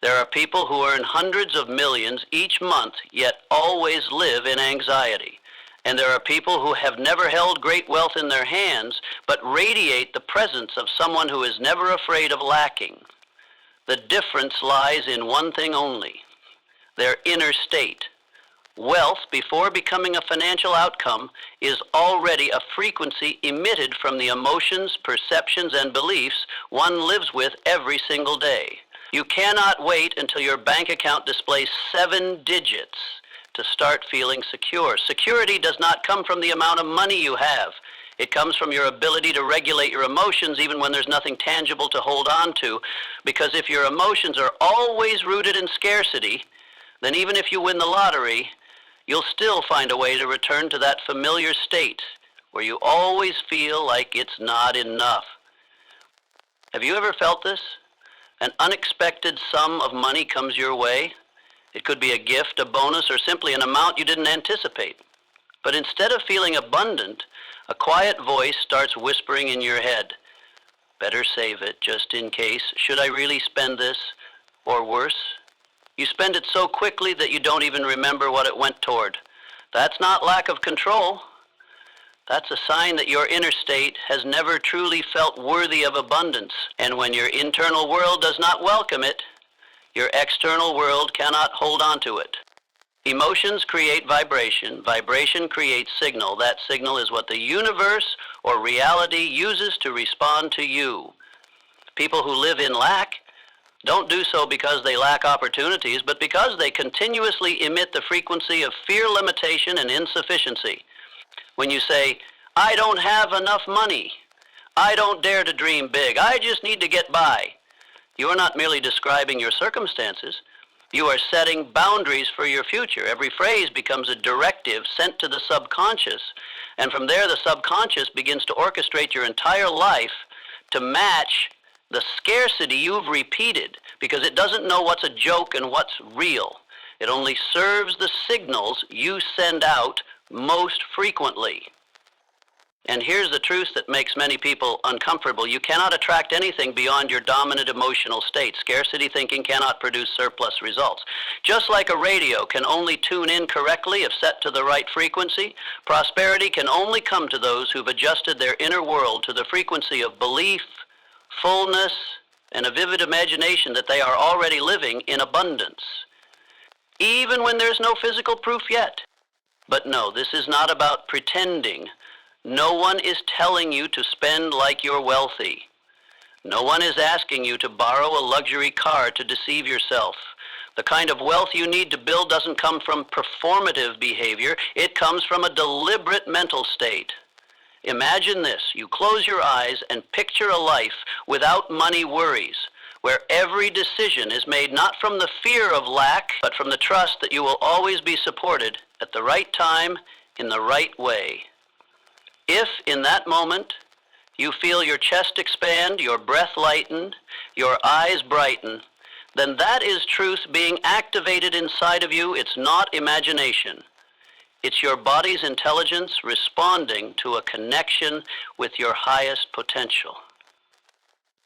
There are people who earn hundreds of millions each month, yet always live in anxiety. And there are people who have never held great wealth in their hands, but radiate the presence of someone who is never afraid of lacking. The difference lies in one thing only: their inner state. Wealth, before becoming a financial outcome, is already a frequency emitted from the emotions, perceptions, and beliefs one lives with every single day. You cannot wait until your bank account displays 7 digits to start feeling secure. Security does not come from the amount of money you have. It comes from your ability to regulate your emotions even when there's nothing tangible to hold on to, because if your emotions are always rooted in scarcity, then even if you win the lottery, you'll still find a way to return to that familiar state where you always feel like it's not enough. Have you ever felt this? An unexpected sum of money comes your way. It could be a gift, a bonus, or simply an amount you didn't anticipate. But instead of feeling abundant, a quiet voice starts whispering in your head, "Better save it just in case. Should I really spend this? Or worse?" You spend it so quickly that you don't even remember what it went toward. That's not lack of control. That's a sign that your inner state has never truly felt worthy of abundance. And when your internal world does not welcome it, your external world cannot hold on to it. Emotions create vibration. Vibration creates signal. That signal is what the universe or reality uses to respond to you. People who live in lack don't do so because they lack opportunities, but because they continuously emit the frequency of fear, limitation, and insufficiency. When you say, "I don't have enough money. I don't dare to dream big. I just need to get by," you are not merely describing your circumstances. You are setting boundaries for your future. Every phrase becomes a directive sent to the subconscious, and from there the subconscious begins to orchestrate your entire life to match the scarcity you've repeated, because it doesn't know what's a joke and what's real. It only serves the signals you send out most frequently. And here's the truth that makes many people uncomfortable. You cannot attract anything beyond your dominant emotional state. Scarcity thinking cannot produce surplus results. Just like a radio can only tune in correctly if set to the right frequency, prosperity can only come to those who've adjusted their inner world to the frequency of belief, fullness, and a vivid imagination that they are already living in abundance, even when there's no physical proof yet. But no, this is not about pretending. No one is telling you to spend like you're wealthy. No one is asking you to borrow a luxury car to deceive yourself. The kind of wealth you need to build doesn't come from performative behavior. It comes from a deliberate mental state. Imagine this. You close your eyes and picture a life without money worries, where every decision is made not from the fear of lack, but from the trust that you will always be supported at the right time, in the right way. If, in that moment, you feel your chest expand, your breath lighten, your eyes brighten, then that is truth being activated inside of you. It's not imagination. It's your body's intelligence responding to a connection with your highest potential.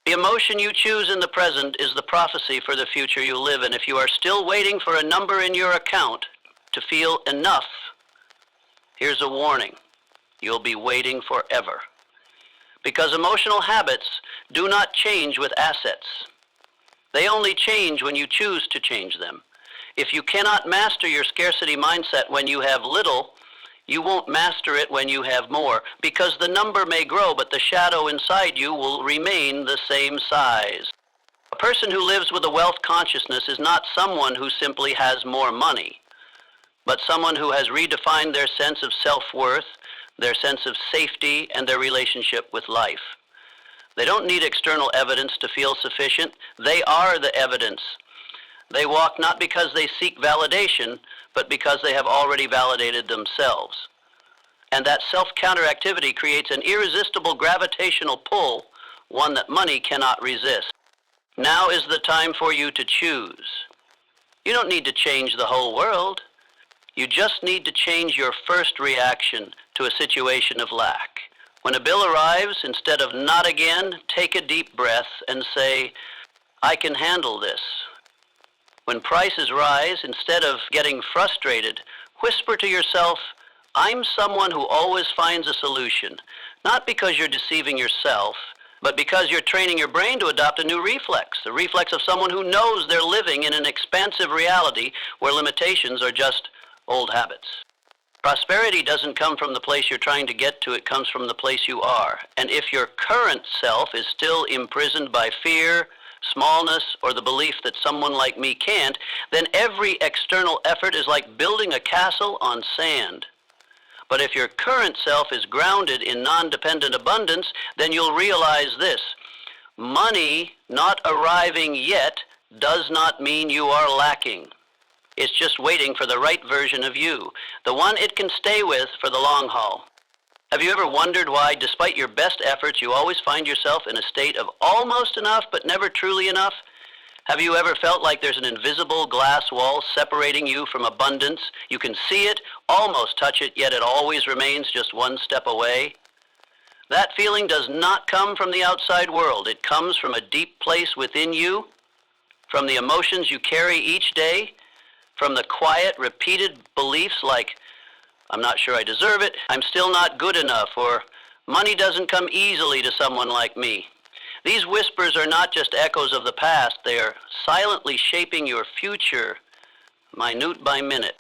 The emotion you choose in the present is the prophecy for the future you live in. If you are still waiting for a number in your account to feel enough, here's a warning. You'll be waiting forever. Because emotional habits do not change with assets. They only change when you choose to change them. If you cannot master your scarcity mindset when you have little, you won't master it when you have more, because the number may grow, but the shadow inside you will remain the same size. A person who lives with a wealth consciousness is not someone who simply has more money, but someone who has redefined their sense of self-worth, their sense of safety, and their relationship with life. They don't need external evidence to feel sufficient. They are the evidence. They walk not because they seek validation, but because they have already validated themselves. And that self-counteractivity creates an irresistible gravitational pull, one that money cannot resist. Now is the time for you to choose. You don't need to change the whole world. You just need to change your first reaction to a situation of lack. When a bill arrives, instead of "not again," take a deep breath and say, "I can handle this." When prices rise, instead of getting frustrated, whisper to yourself, I'm someone who always finds a solution, not because you're deceiving yourself, but because you're training your brain to adopt a new reflex, the reflex of someone who knows they're living in an expansive reality where limitations are just old habits. Prosperity doesn't come from the place you're trying to get to, it comes from the place you are. And if your current self is still imprisoned by fear, smallness, or the belief that someone like me can't, then every external effort is like building a castle on sand. But if your current self is grounded in non-dependent abundance, then you'll realize this: money not arriving yet does not mean you are lacking. It's just waiting for the right version of you, the one it can stay with for the long haul. Have you ever wondered why, despite your best efforts, you always find yourself in a state of almost enough but never truly enough? Have you ever felt like there's an invisible glass wall separating you from abundance? You can see it, almost touch it, yet it always remains just one step away? That feeling does not come from the outside world. It comes from a deep place within you, from the emotions you carry each day, from the quiet, repeated beliefs like, I'm not sure I deserve it, I'm still not good enough, or money doesn't come easily to someone like me. These whispers are not just echoes of the past, they are silently shaping your future, minute by minute.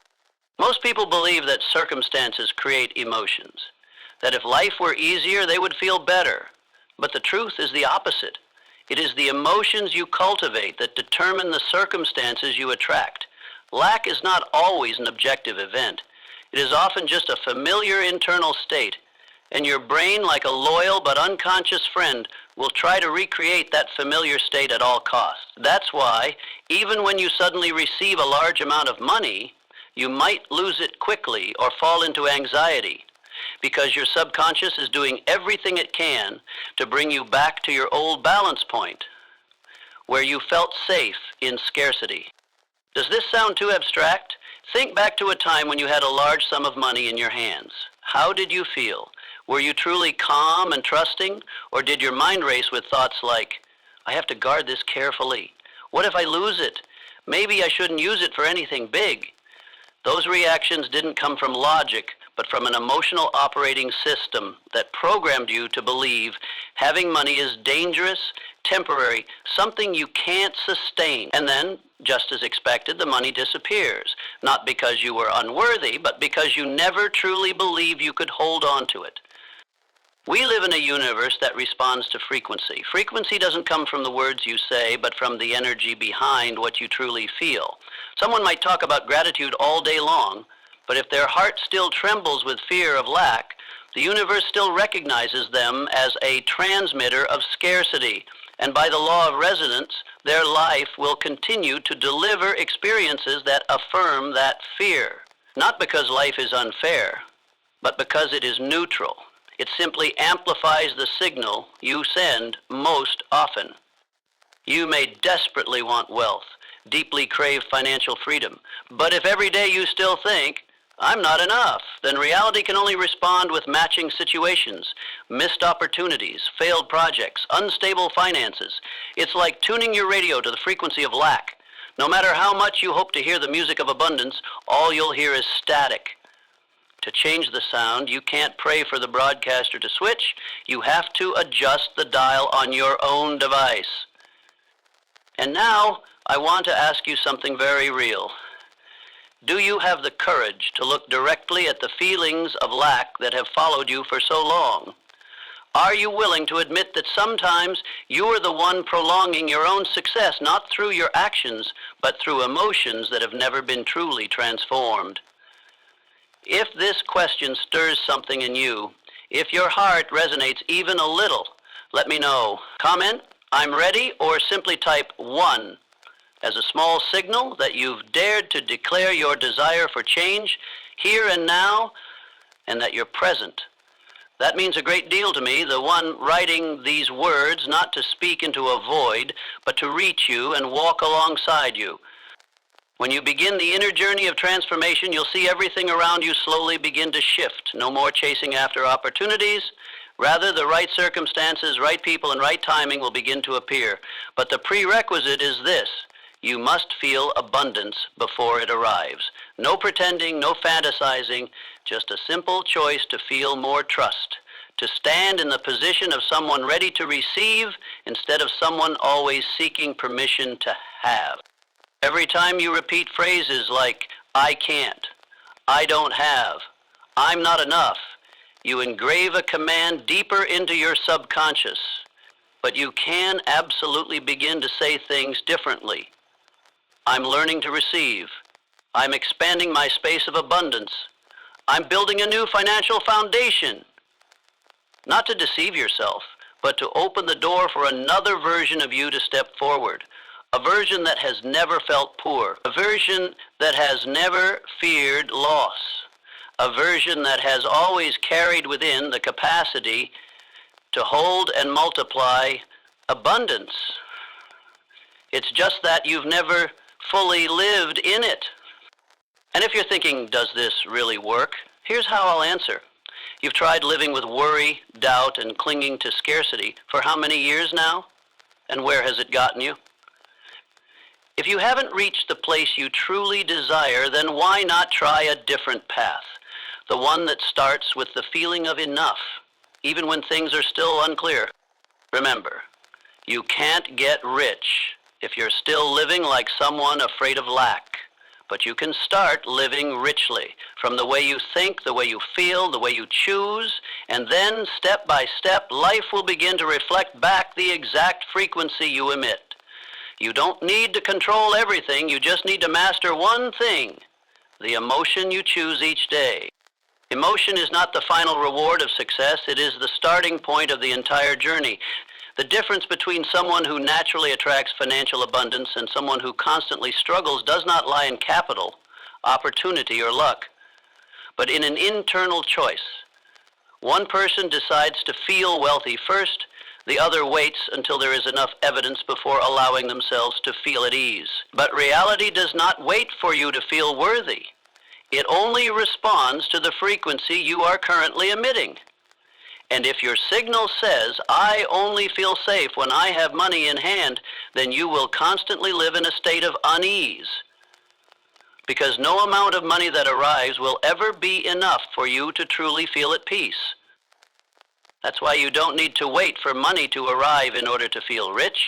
Most people believe that circumstances create emotions, that if life were easier, they would feel better. But the truth is the opposite. It is the emotions you cultivate that determine the circumstances you attract. Lack is not always an objective event. It is often just a familiar internal state, and your brain, like a loyal but unconscious friend, will try to recreate that familiar state at all costs. That's why, even when you suddenly receive a large amount of money, you might lose it quickly or fall into anxiety, because your subconscious is doing everything it can to bring you back to your old balance point, where you felt safe in scarcity. Does this sound too abstract? Think back to a time when you had a large sum of money in your hands. How did you feel? Were you truly calm and trusting, or did your mind race with thoughts like, I have to guard this carefully. What if I lose it? Maybe I shouldn't use it for anything big. Those reactions didn't come from logic, but from an emotional operating system that programmed you to believe having money is dangerous, temporary, something you can't sustain. And then, just as expected, the money disappears. Not because you were unworthy, but because you never truly believed you could hold on to it. We live in a universe that responds to frequency. Frequency doesn't come from the words you say, but from the energy behind what you truly feel. Someone might talk about gratitude all day long, but if their heart still trembles with fear of lack, the universe still recognizes them as a transmitter of scarcity, and by the law of resonance, their life will continue to deliver experiences that affirm that fear. Not because life is unfair, but because it is neutral. It simply amplifies the signal you send most often. You may desperately want wealth, deeply crave financial freedom, but if every day you still think, I'm not enough, then reality can only respond with matching situations, missed opportunities, failed projects, unstable finances. It's like tuning your radio to the frequency of lack. No matter how much you hope to hear the music of abundance, all you'll hear is static. To change the sound, you can't pray for the broadcaster to switch. You have to adjust the dial on your own device. And now, I want to ask you something very real. Do you have the courage to look directly at the feelings of lack that have followed you for so long? Are you willing to admit that sometimes you are the one prolonging your own success, not through your actions, but through emotions that have never been truly transformed? If this question stirs something in you, if your heart resonates even a little, let me know. Comment, I'm ready, or simply type 1 as a small signal that you've dared to declare your desire for change here and now, and that you're present. That means a great deal to me, the one writing these words, not to speak into a void, but to reach you and walk alongside you. When you begin the inner journey of transformation, you'll see everything around you slowly begin to shift. No more chasing after opportunities. Rather, the right circumstances, right people, and right timing will begin to appear. But the prerequisite is this. you must feel abundance before it arrives. No pretending, no fantasizing, just a simple choice to feel more trust, to stand in the position of someone ready to receive instead of someone always seeking permission to have. Every time you repeat phrases like, I can't, I don't have, I'm not enough, you engrave a command deeper into your subconscious. But you can absolutely begin to say things differently. I'm learning to receive. I'm expanding my space of abundance. I'm building a new financial foundation. Not to deceive yourself, but to open the door for another version of you to step forward. A version that has never felt poor. A version that has never feared loss. A version that has always carried within the capacity to hold and multiply abundance. It's just that you've never fully lived in it. And if you're thinking, does this really work? Here's how I'll answer. You've tried living with worry, doubt, and clinging to scarcity for how many years now? And where has it gotten you? If you haven't reached the place you truly desire, then why not try a different path? The one that starts with the feeling of enough, even when things are still unclear. Remember, you can't get rich if you're still living like someone afraid of lack. But you can start living richly from the way you think, the way you feel, the way you choose, and then step by step, life will begin to reflect back the exact frequency you emit. You don't need to control everything, you just need to master one thing, the emotion you choose each day. Emotion is not the final reward of success, it is the starting point of the entire journey. The difference between someone who naturally attracts financial abundance and someone who constantly struggles does not lie in capital, opportunity, or luck, but in an internal choice. One person decides to feel wealthy first, the other waits until there is enough evidence before allowing themselves to feel at ease. But reality does not wait for you to feel worthy. It only responds to the frequency you are currently emitting. And if your signal says, I only feel safe when I have money in hand, then you will constantly live in a state of unease. Because no amount of money that arrives will ever be enough for you to truly feel at peace. That's why you don't need to wait for money to arrive in order to feel rich.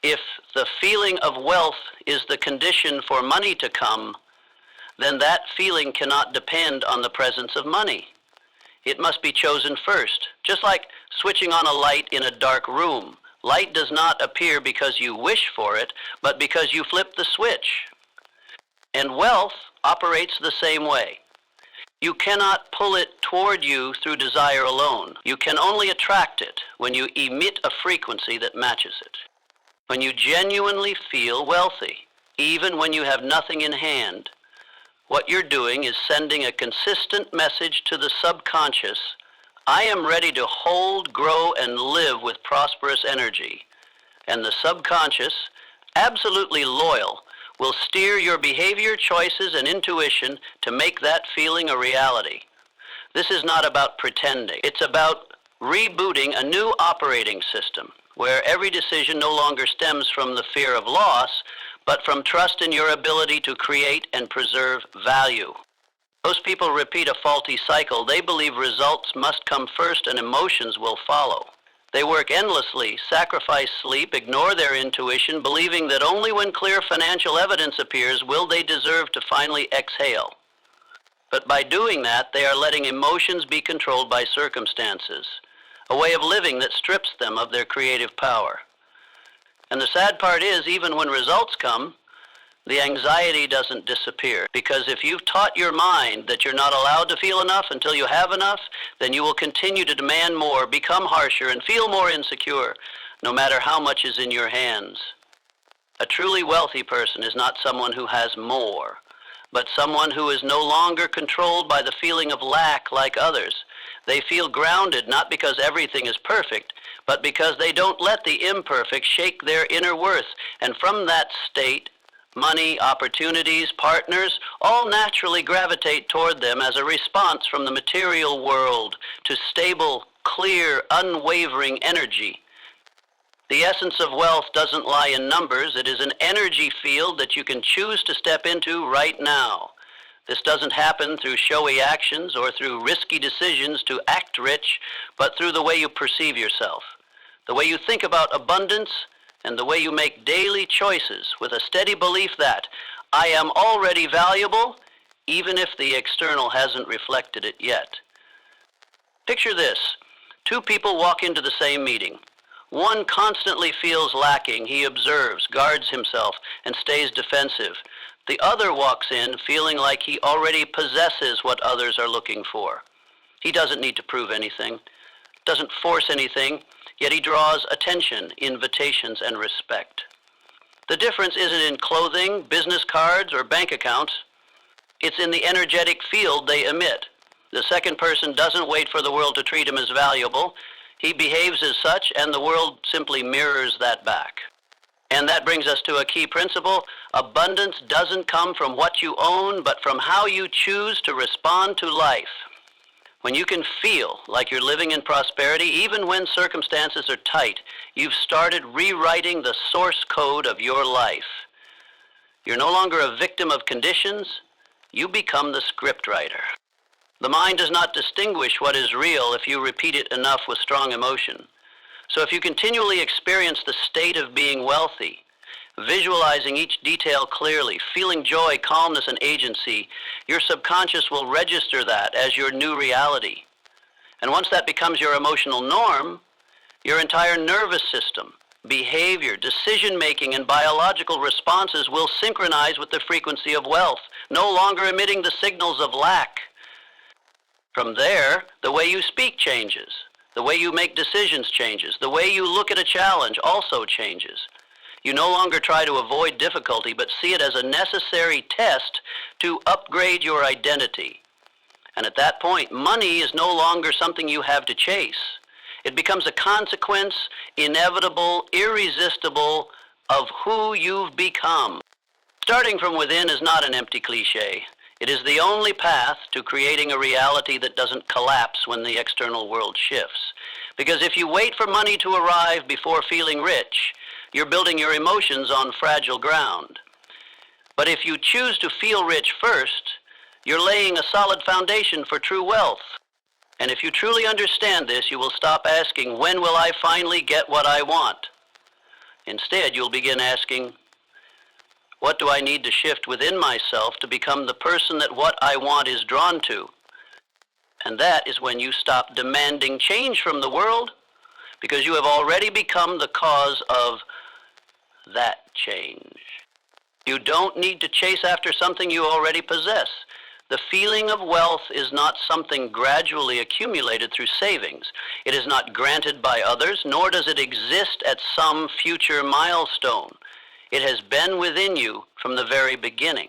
If the feeling of wealth is the condition for money to come, then that feeling cannot depend on the presence of money. It must be chosen first, just like switching on a light in a dark room. Light does not appear because you wish for it, but because you flip the switch. And wealth operates the same way. You cannot pull it toward you through desire alone. You can only attract it when you emit a frequency that matches it. When you genuinely feel wealthy, even when you have nothing in hand, what you're doing is sending a consistent message to the subconscious, I am ready to hold, grow, and live with prosperous energy. And the subconscious, absolutely loyal, will steer your behavior, choices, and intuition to make that feeling a reality. This is not about pretending. It's about rebooting a new operating system where every decision no longer stems from the fear of loss, but from trust in your ability to create and preserve value. Most people repeat a faulty cycle. They believe results must come first and emotions will follow. They work endlessly, sacrifice sleep, ignore their intuition, believing that only when clear financial evidence appears will they deserve to finally exhale. But by doing that, they are letting emotions be controlled by circumstances, a way of living that strips them of their creative power. And the sad part is, even when results come, the anxiety doesn't disappear. Because if you've taught your mind that you're not allowed to feel enough until you have enough, then you will continue to demand more, become harsher, and feel more insecure, no matter how much is in your hands. A truly wealthy person is not someone who has more, but someone who is no longer controlled by the feeling of lack like others. They feel grounded not because everything is perfect, but because they don't let the imperfect shake their inner worth. And from that state, money, opportunities, partners, all naturally gravitate toward them as a response from the material world to stable, clear, unwavering energy. The essence of wealth doesn't lie in numbers. It is an energy field that you can choose to step into right now. This doesn't happen through showy actions or through risky decisions to act rich, but through the way you perceive yourself, the way you think about abundance, and the way you make daily choices with a steady belief that I am already valuable, even if the external hasn't reflected it yet. Picture this. Two people walk into the same meeting. One constantly feels lacking. He observes, guards himself, and stays defensive. The other walks in feeling like he already possesses what others are looking for. He doesn't need to prove anything, doesn't force anything, yet he draws attention, invitations, and respect. The difference isn't in clothing, business cards, or bank accounts. It's in the energetic field they emit. The second person doesn't wait for the world to treat him as valuable. He behaves as such, and the world simply mirrors that back. And that brings us to a key principle. Abundance doesn't come from what you own, but from how you choose to respond to life. When you can feel like you're living in prosperity, even when circumstances are tight, you've started rewriting the source code of your life. You're no longer a victim of conditions. You become the scriptwriter. The mind does not distinguish what is real if you repeat it enough with strong emotion. So if you continually experience the state of being wealthy, visualizing each detail clearly, feeling joy, calmness, and agency, your subconscious will register that as your new reality. And once that becomes your emotional norm, your entire nervous system, behavior, decision-making, and biological responses will synchronize with the frequency of wealth, no longer emitting the signals of lack. From there, the way you speak changes. The way you make decisions changes. The way you look at a challenge also changes. You no longer try to avoid difficulty, but see it as a necessary test to upgrade your identity. And at that point, money is no longer something you have to chase. It becomes a consequence, inevitable, irresistible, of who you've become. Starting from within is not an empty cliche. It is the only path to creating a reality that doesn't collapse when the external world shifts. Because if you wait for money to arrive before feeling rich, you're building your emotions on fragile ground. But if you choose to feel rich first, you're laying a solid foundation for true wealth. And if you truly understand this, you will stop asking, when will I finally get what I want? Instead, you'll begin asking, what do I need to shift within myself to become the person that what I want is drawn to? And that is when you stop demanding change from the world, because you have already become the cause of that change. You don't need to chase after something you already possess. The feeling of wealth is not something gradually accumulated through savings. It is not granted by others, nor does it exist at some future milestone. It has been within you from the very beginning.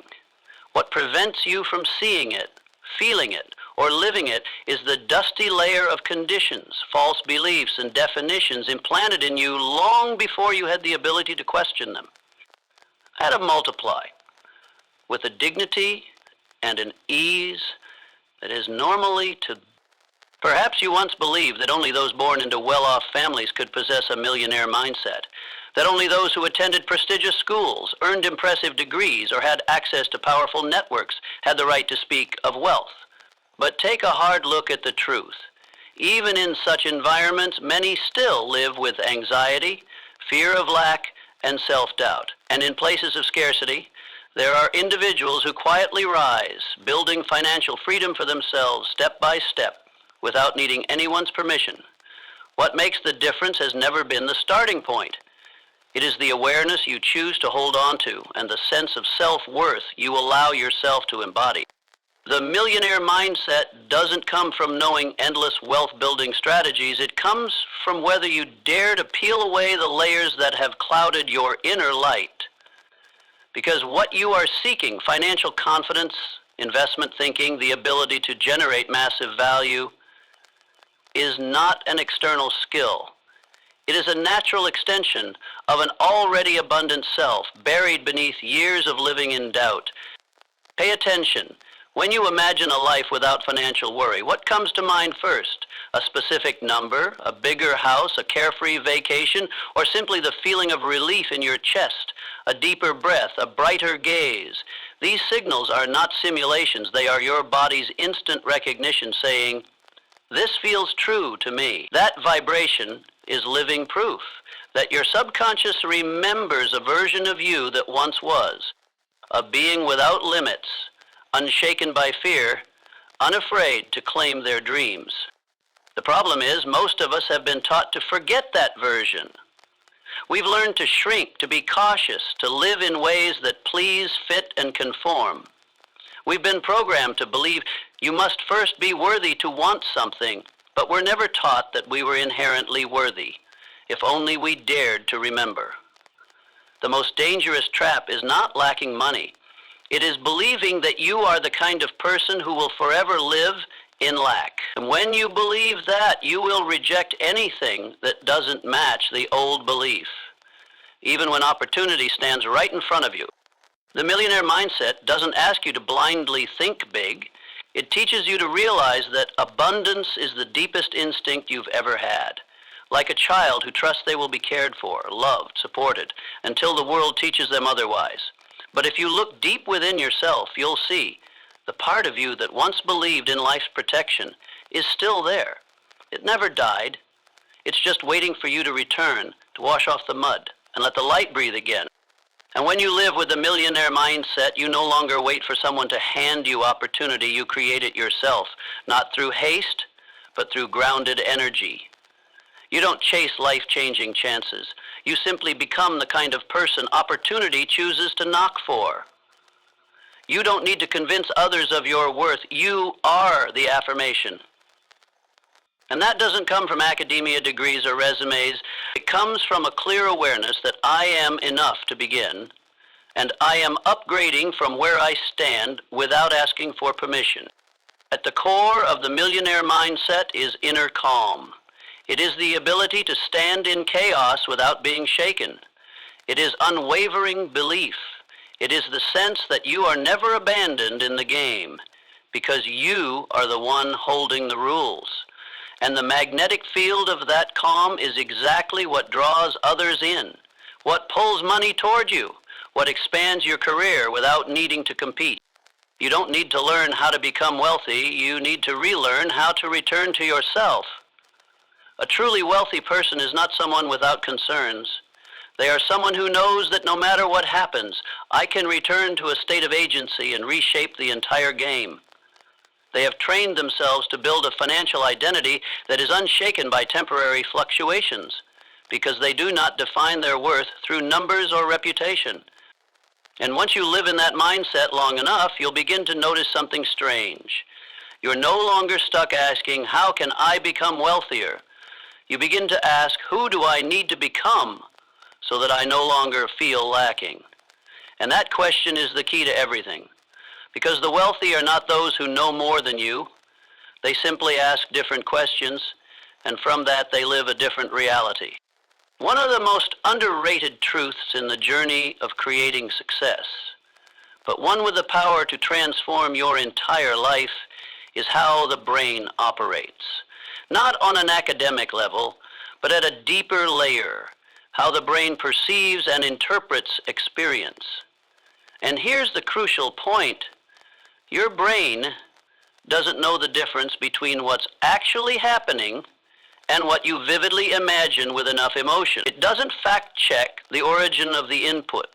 What prevents you from seeing it, feeling it, or living it is the dusty layer of conditions, false beliefs, and definitions implanted in you long before you had the ability to question them. Add a multiply with a dignity and an ease that is normally to. Perhaps you once believed that only those born into well-off families could possess a millionaire mindset, that only those who attended prestigious schools, earned impressive degrees, or had access to powerful networks had the right to speak of wealth. But take a hard look at the truth. Even in such environments, many still live with anxiety, fear of lack, and self-doubt. And in places of scarcity, there are individuals who quietly rise, building financial freedom for themselves step by step, without needing anyone's permission. What makes the difference has never been the starting point. It is the awareness you choose to hold on to and the sense of self-worth you allow yourself to embody. The millionaire mindset doesn't come from knowing endless wealth-building strategies. It comes from whether you dare to peel away the layers that have clouded your inner light. Because what you are seeking, financial confidence, investment thinking, the ability to generate massive value, is not an external skill. It is a natural extension of an already abundant self, buried beneath years of living in doubt. Pay attention. When you imagine a life without financial worry, what comes to mind first? A specific number, a bigger house, a carefree vacation, or simply the feeling of relief in your chest, a deeper breath, a brighter gaze. These signals are not simulations. They are your body's instant recognition saying, "This feels true to me." That vibration is living proof that your subconscious remembers a version of you that once was, a being without limits, unshaken by fear, unafraid to claim their dreams. The problem is, most of us have been taught to forget that version. We've learned to shrink, to be cautious, to live in ways that please, fit, and conform. We've been programmed to believe you must first be worthy to want something, but we're never taught that we were inherently worthy, if only we dared to remember. The most dangerous trap is not lacking money. It is believing that you are the kind of person who will forever live in lack. And when you believe that, you will reject anything that doesn't match the old belief, even when opportunity stands right in front of you. The millionaire mindset doesn't ask you to blindly think big. It teaches you to realize that abundance is the deepest instinct you've ever had. Like a child who trusts they will be cared for, loved, supported, until the world teaches them otherwise. But if you look deep within yourself, you'll see the part of you that once believed in life's protection is still there. It never died. It's just waiting for you to return, to wash off the mud, and let the light breathe again. And when you live with the millionaire mindset, you no longer wait for someone to hand you opportunity. You create it yourself, not through haste, but through grounded energy. You don't chase life-changing chances. You simply become the kind of person opportunity chooses to knock for. You don't need to convince others of your worth. You are the affirmation. And that doesn't come from academia degrees or resumes. It comes from a clear awareness that I am enough to begin, and I am upgrading from where I stand without asking for permission. At the core of the millionaire mindset is inner calm. It is the ability to stand in chaos without being shaken. It is unwavering belief. It is the sense that you are never abandoned in the game because you are the one holding the rules. And the magnetic field of that calm is exactly what draws others in, what pulls money toward you, what expands your career without needing to compete. You don't need to learn how to become wealthy. You need to relearn how to return to yourself. A truly wealthy person is not someone without concerns. They are someone who knows that no matter what happens, I can return to a state of agency and reshape the entire game. They have trained themselves to build a financial identity that is unshaken by temporary fluctuations, because they do not define their worth through numbers or reputation. And once you live in that mindset long enough, you'll begin to notice something strange. You're no longer stuck asking, how can I become wealthier? You begin to ask, who do I need to become so that I no longer feel lacking? And that question is the key to everything. Because the wealthy are not those who know more than you. They simply ask different questions, and from that they live a different reality. One of the most underrated truths in the journey of creating success, but one with the power to transform your entire life, is how the brain operates. Not on an academic level, but at a deeper layer, how the brain perceives and interprets experience. And here's the crucial point. Your brain doesn't know the difference between what's actually happening and what you vividly imagine with enough emotion. It doesn't fact-check the origin of the input.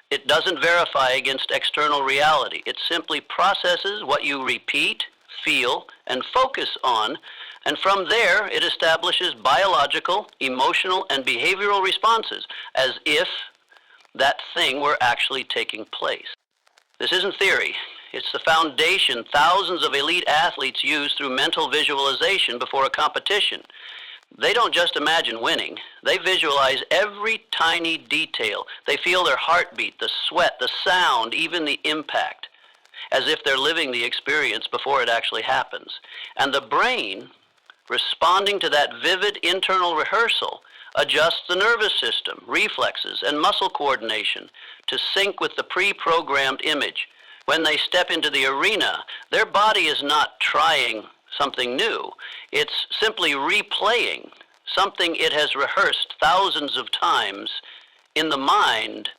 It doesn't verify against external reality. It simply processes what you repeat, feel, and focus on, and from there it establishes biological, emotional, and behavioral responses as if that thing were actually taking place. This isn't theory. It's the foundation thousands of elite athletes use through mental visualization before a competition. They don't just imagine winning. They visualize every tiny detail. They feel their heartbeat, the sweat, the sound, even the impact, as if they're living the experience before it actually happens. And the brain, responding to that vivid internal rehearsal, adjusts the nervous system, reflexes, and muscle coordination to sync with the pre-programmed image. When they step into the arena, their body is not trying something new. It's simply replaying something it has rehearsed thousands of times in the mind.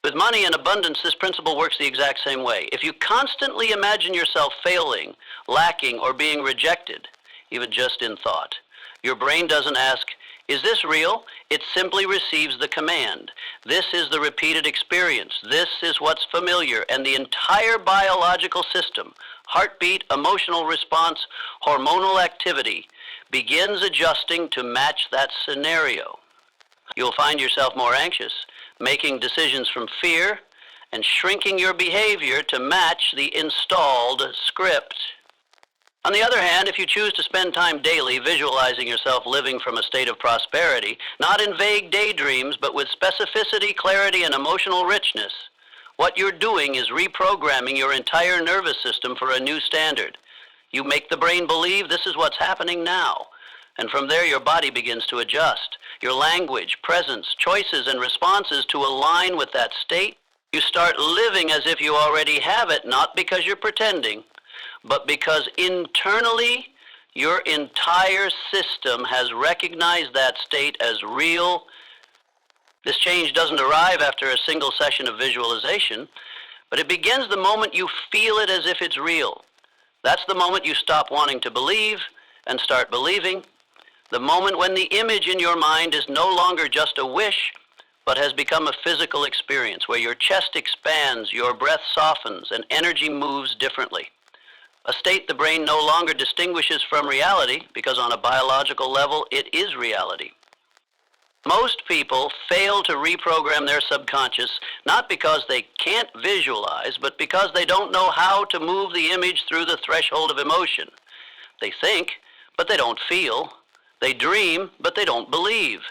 With money and abundance, this principle works the exact same way. If you constantly imagine yourself failing, lacking, or being rejected, even just in thought, your brain doesn't ask, is this real? It simply receives the command. This is the repeated experience. This is what's familiar. And the entire biological system, heartbeat, emotional response, hormonal activity, begins adjusting to match that scenario. You'll find yourself more anxious, making decisions from fear, and shrinking your behavior to match the installed script. On the other hand, if you choose to spend time daily visualizing yourself living from a state of prosperity, not in vague daydreams, but with specificity, clarity, and emotional richness, what you're doing is reprogramming your entire nervous system for a new standard. You make the brain believe this is what's happening now, and from there your body begins to adjust. Your language, presence, choices, and responses to align with that state. You start living as if you already have it, not because you're pretending, but because internally your entire system has recognized that state as real. This change doesn't arrive after a single session of visualization, but it begins the moment you feel it as if it's real. That's the moment you stop wanting to believe and start believing. The moment when the image in your mind is no longer just a wish, but has become a physical experience where your chest expands, your breath softens, and energy moves differently. A state the brain no longer distinguishes from reality because on a biological level, it is reality. Most people fail to reprogram their subconscious not because they can't visualize, but because they don't know how to move the image through the threshold of emotion. They think, but they don't feel. They dream, but they don't believe.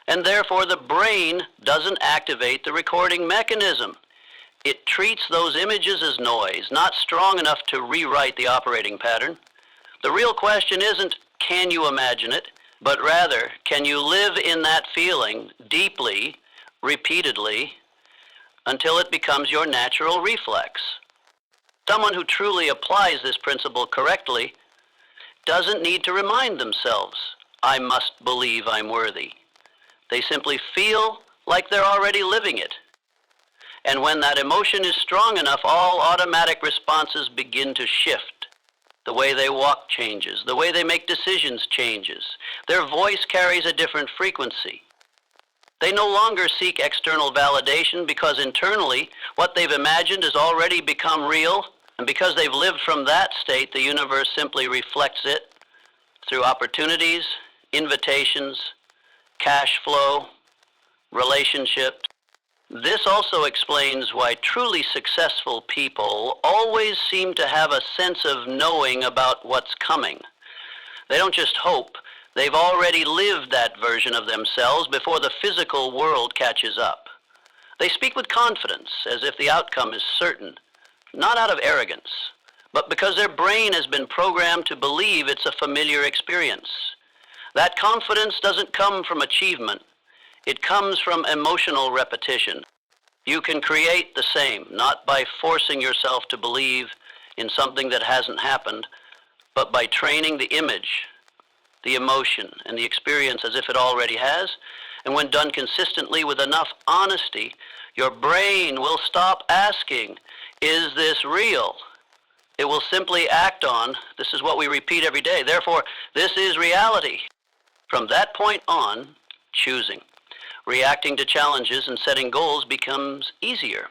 And therefore, the brain doesn't activate the recording mechanism. It treats those images as noise, not strong enough to rewrite the operating pattern. The real question isn't, can you imagine it? But rather, can you live in that feeling deeply, repeatedly, until it becomes your natural reflex? Someone who truly applies this principle correctly doesn't need to remind themselves, I must believe I'm worthy. They simply feel like they're already living it. And when that emotion is strong enough, all automatic responses begin to shift. The way they walk changes. The way they make decisions changes. Their voice carries a different frequency. They no longer seek external validation because internally what they've imagined has already become real. And because they've lived from that state, the universe simply reflects it through opportunities, invitations, cash flow, relationships. This also explains why truly successful people always seem to have a sense of knowing about what's coming. They don't just hope, they've already lived that version of themselves before the physical world catches up. They speak with confidence, as if the outcome is certain, not out of arrogance, but because their brain has been programmed to believe it's a familiar experience. That confidence doesn't come from achievement. It comes from emotional repetition. You can create the same, not by forcing yourself to believe in something that hasn't happened, but by training the image, the emotion, and the experience as if it already has. And when done consistently with enough honesty, your brain will stop asking, is this real? It will simply act on, this is what we repeat every day, therefore, this is reality. From that point on, choosing. Reacting to challenges and setting goals becomes easier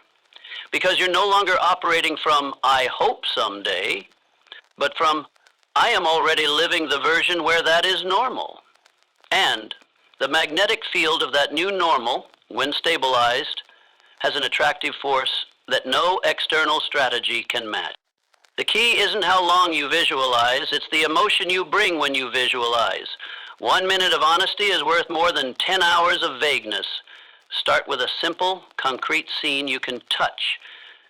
because you're no longer operating from, I hope someday, but from, I am already living the version where that is normal. And the magnetic field of that new normal, when stabilized, has an attractive force that no external strategy can match. The key isn't how long you visualize, it's the emotion you bring when you visualize. 1 minute of honesty is worth more than 10 hours of vagueness. Start with a simple, concrete scene you can touch.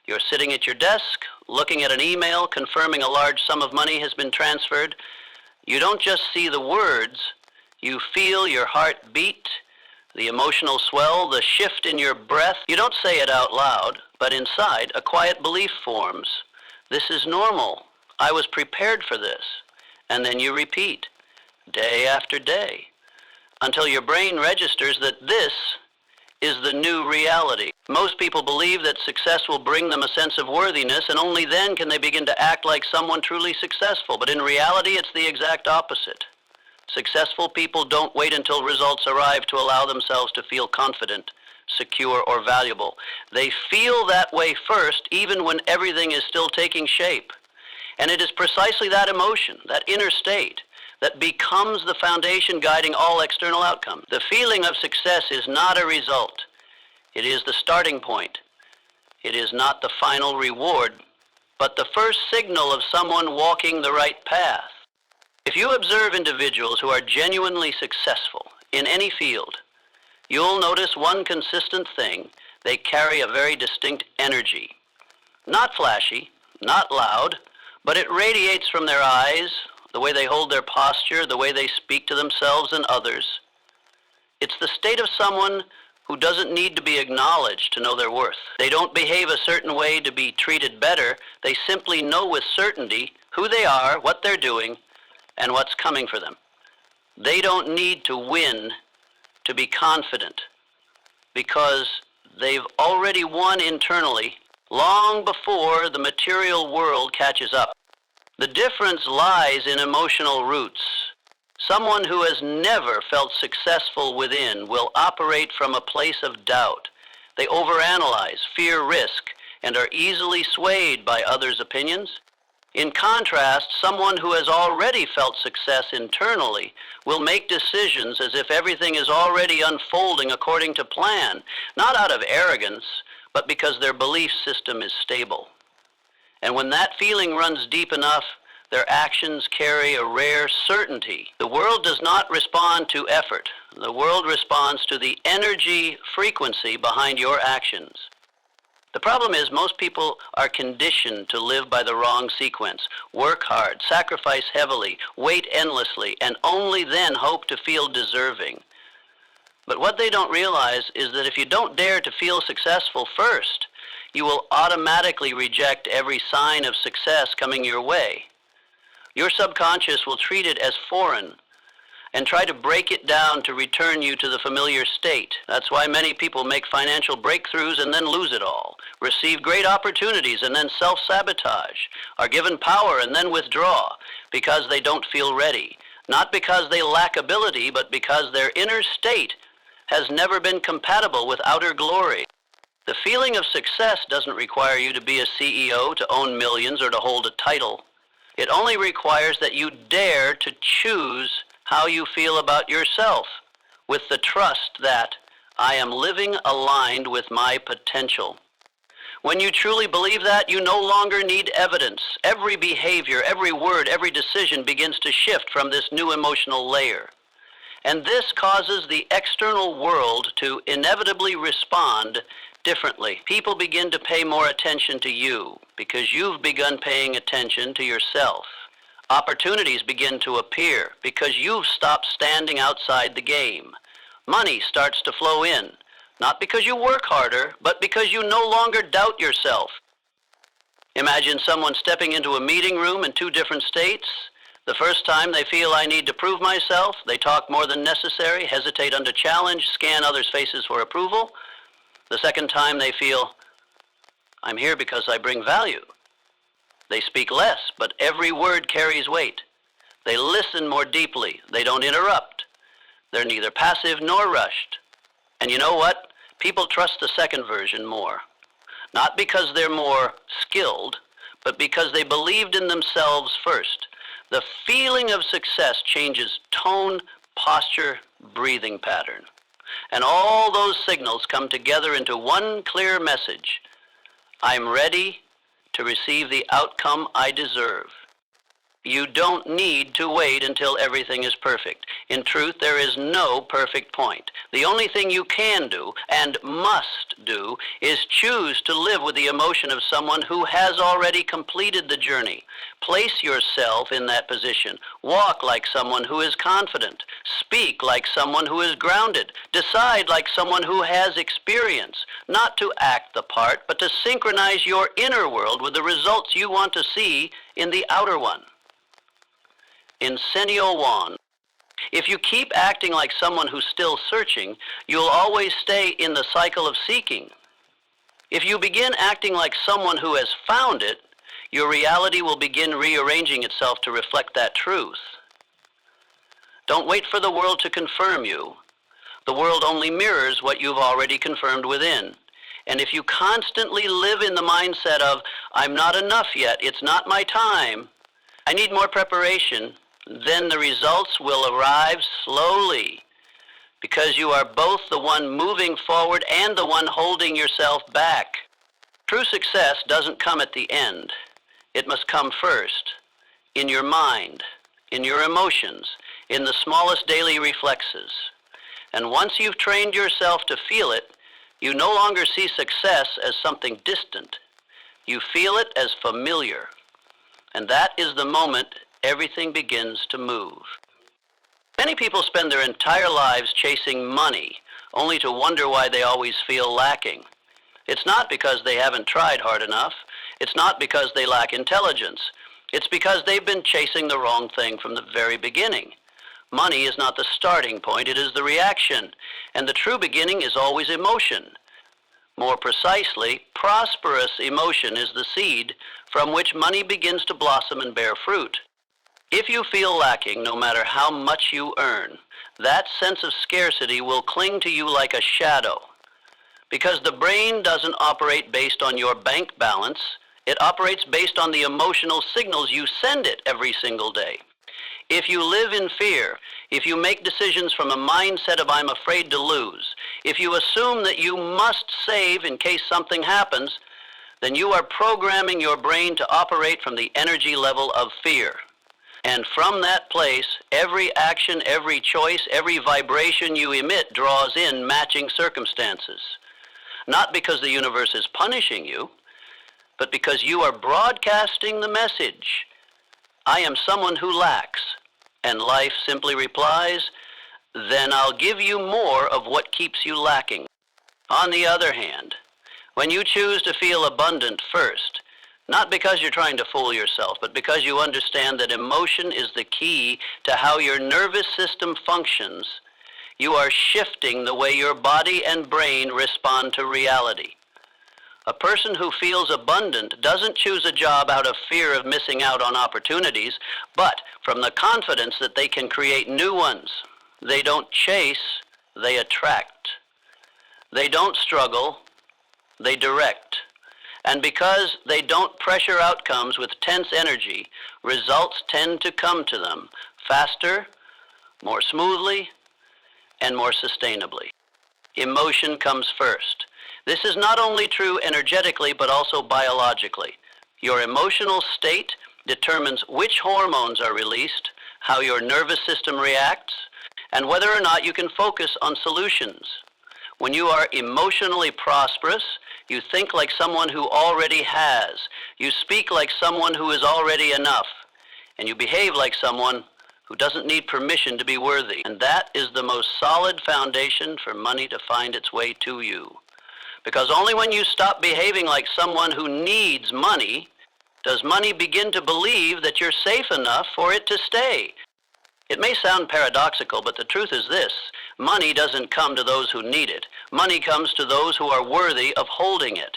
You're sitting at your desk, looking at an email, confirming a large sum of money has been transferred. You don't just see the words, you feel your heart beat, the emotional swell, the shift in your breath. You don't say it out loud, but inside, a quiet belief forms. This is normal. I was prepared for this. And then you repeat, day after day, until your brain registers that this is the new reality. Most people believe that success will bring them a sense of worthiness, and only then can they begin to act like someone truly successful. But in reality, it's the exact opposite. Successful people don't wait until results arrive to allow themselves to feel confident, secure, or valuable. They feel that way first, even when everything is still taking shape. And it is precisely that emotion, that inner state, that becomes the foundation guiding all external outcomes. The feeling of success is not a result. It is the starting point. It is not the final reward, but the first signal of someone walking the right path. If you observe individuals who are genuinely successful in any field, you'll notice one consistent thing: they carry a very distinct energy. Not flashy, not loud, but it radiates from their eyes, the way they hold their posture, the way they speak to themselves and others. It's the state of someone who doesn't need to be acknowledged to know their worth. They don't behave a certain way to be treated better. They simply know with certainty who they are, what they're doing, and what's coming for them. They don't need to win to be confident, because they've already won internally long before the material world catches up. The difference lies in emotional roots. Someone who has never felt successful within will operate from a place of doubt. They overanalyze, fear risk, and are easily swayed by others' opinions. In contrast, someone who has already felt success internally will make decisions as if everything is already unfolding according to plan, not out of arrogance, but because their belief system is stable. And when that feeling runs deep enough, their actions carry a rare certainty. The world does not respond to effort. The world responds to the energy frequency behind your actions. The problem is most people are conditioned to live by the wrong sequence. Work hard, sacrifice heavily, wait endlessly, and only then hope to feel deserving. But what they don't realize is that if you don't dare to feel successful first, you will automatically reject every sign of success coming your way. Your subconscious will treat it as foreign and try to break it down to return you to the familiar state. That's why many people make financial breakthroughs and then lose it all, receive great opportunities and then self-sabotage, are given power and then withdraw because they don't feel ready. Not because they lack ability, but because their inner state has never been compatible with outer glory. The feeling of success doesn't require you to be a CEO, to own millions, or to hold a title. It only requires that you dare to choose how you feel about yourself, with the trust that I am living aligned with my potential. When you truly believe that, you no longer need evidence. Every behavior, every word, every decision begins to shift from this new emotional layer. And this causes the external world to inevitably respond differently. People begin to pay more attention to you because you've begun paying attention to yourself. Opportunities begin to appear because you've stopped standing outside the game. Money starts to flow in, not because you work harder, but because you no longer doubt yourself. Imagine someone stepping into a meeting room in two different states. The first time they feel I need to prove myself, they talk more than necessary, hesitate under challenge, scan others' faces for approval. The second time they feel I'm here because I bring value. They speak less, but every word carries weight. They listen more deeply. They don't interrupt. They're neither passive nor rushed. And you know what? People trust the second version more. Not because they're more skilled, but because they believed in themselves first. The feeling of success changes tone, posture, breathing pattern. And all those signals come together into one clear message. I'm ready to receive the outcome I deserve. You don't need to wait until everything is perfect. In truth, there is no perfect point. The only thing you can do and must do is choose to live with the emotion of someone who has already completed the journey. Place yourself in that position. Walk like someone who is confident. Speak like someone who is grounded. Decide like someone who has experience. Not to act the part, but to synchronize your inner world with the results you want to see in the outer one. Insenio Juan. If you keep acting like someone who's still searching, you'll always stay in the cycle of seeking. If you begin acting like someone who has found it, your reality will begin rearranging itself to reflect that truth. Don't wait for the world to confirm you. The world only mirrors what you've already confirmed within. And if you constantly live in the mindset of, I'm not enough yet, it's not my time, I need more preparation, then the results will arrive slowly, because you are both the one moving forward and the one holding yourself back. True success doesn't come at the end. It must come first, in your mind, in your emotions, in the smallest daily reflexes. And once you've trained yourself to feel it, you no longer see success as something distant. You feel it as familiar. And that is the moment everything begins to move. Many people spend their entire lives chasing money, only to wonder why they always feel lacking. It's not because they haven't tried hard enough. It's not because they lack intelligence. It's because they've been chasing the wrong thing from the very beginning. Money is not the starting point, it is the reaction. And the true beginning is always emotion. More precisely, prosperous emotion is the seed from which money begins to blossom and bear fruit. If you feel lacking, no matter how much you earn, that sense of scarcity will cling to you like a shadow. Because the brain doesn't operate based on your bank balance, it operates based on the emotional signals you send it every single day. If you live in fear, if you make decisions from a mindset of I'm afraid to lose, if you assume that you must save in case something happens, then you are programming your brain to operate from the energy level of fear. And from that place, every action, every choice, every vibration you emit draws in matching circumstances. Not because the universe is punishing you, but because you are broadcasting the message. I am someone who lacks. And life simply replies, then I'll give you more of what keeps you lacking. On the other hand, when you choose to feel abundant first, not because you're trying to fool yourself, but because you understand that emotion is the key to how your nervous system functions, you are shifting the way your body and brain respond to reality. A person who feels abundant doesn't choose a job out of fear of missing out on opportunities, but from the confidence that they can create new ones. They don't chase, they attract. They don't struggle, they direct. And because they don't pressure outcomes with tense energy, results tend to come to them faster, more smoothly, and more sustainably. Emotion comes first. This is not only true energetically, but also biologically. Your emotional state determines which hormones are released, how your nervous system reacts, and whether or not you can focus on solutions. When you are emotionally prosperous, you think like someone who already has. You speak like someone who is already enough. And you behave like someone who doesn't need permission to be worthy. And that is the most solid foundation for money to find its way to you. Because only when you stop behaving like someone who needs money, does money begin to believe that you're safe enough for it to stay. It may sound paradoxical, but the truth is this: money doesn't come to those who need it. Money comes to those who are worthy of holding it.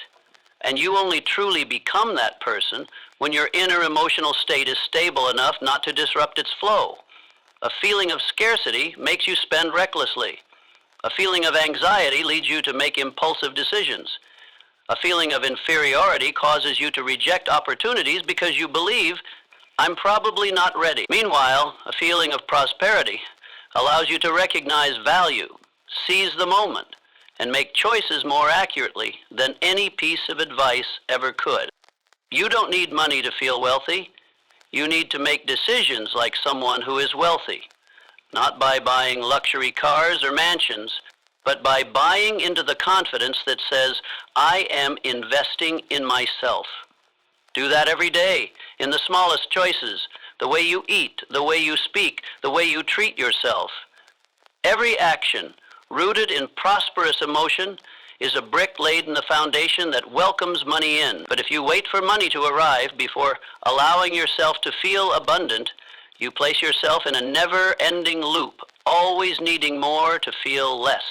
And you only truly become that person when your inner emotional state is stable enough not to disrupt its flow. A feeling of scarcity makes you spend recklessly. A feeling of anxiety leads you to make impulsive decisions. A feeling of inferiority causes you to reject opportunities because you believe, I'm probably not ready. Meanwhile, a feeling of prosperity allows you to recognize value, seize the moment, and make choices more accurately than any piece of advice ever could. You don't need money to feel wealthy. You need to make decisions like someone who is wealthy. Not by buying luxury cars or mansions, but by buying into the confidence that says, I am investing in myself. Do that every day, in the smallest choices, the way you eat, the way you speak, the way you treat yourself. Every action rooted in prosperous emotion is a brick laid in the foundation that welcomes money in. But if you wait for money to arrive before allowing yourself to feel abundant, You place yourself in a never-ending loop, always needing more to feel less.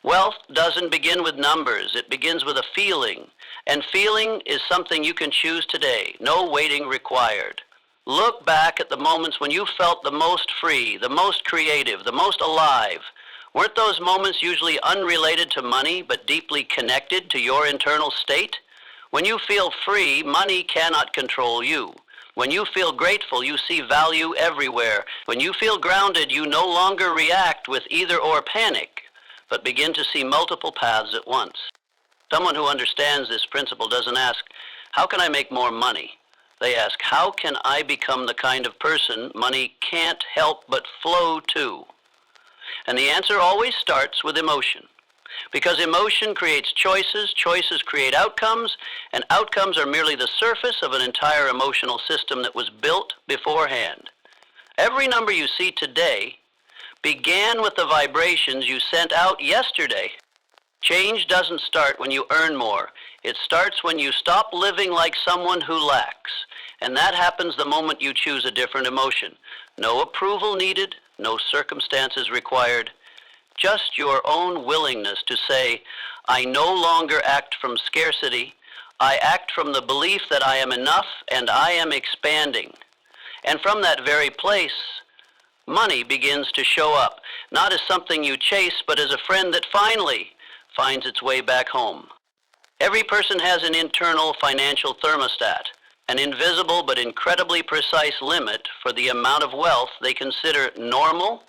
Wealth doesn't begin with numbers. It begins with a feeling. And feeling is something you can choose today. No waiting required. Look back at the moments when you felt the most free, the most creative, the most alive. Weren't those moments usually unrelated to money, but deeply connected to your internal state? When you feel free, money cannot control you. When you feel grateful, you see value everywhere. When you feel grounded, you no longer react with either or panic, but begin to see multiple paths at once. Someone who understands this principle doesn't ask, how can I make more money? They ask, how can I become the kind of person money can't help but flow to? And the answer always starts with emotion. Because emotion creates choices, choices create outcomes, and outcomes are merely the surface of an entire emotional system that was built beforehand. Every number you see today began with the vibrations you sent out yesterday. Change doesn't start when you earn more. It starts when you stop living like someone who lacks. And that happens the moment you choose a different emotion. No approval needed, no circumstances required. Just your own willingness to say, I no longer act from scarcity. I act from the belief that I am enough and I am expanding. And from that very place, money begins to show up, not as something you chase, but as a friend that finally finds its way back home. Every person has an internal financial thermostat, an invisible but incredibly precise limit for the amount of wealth they consider normal,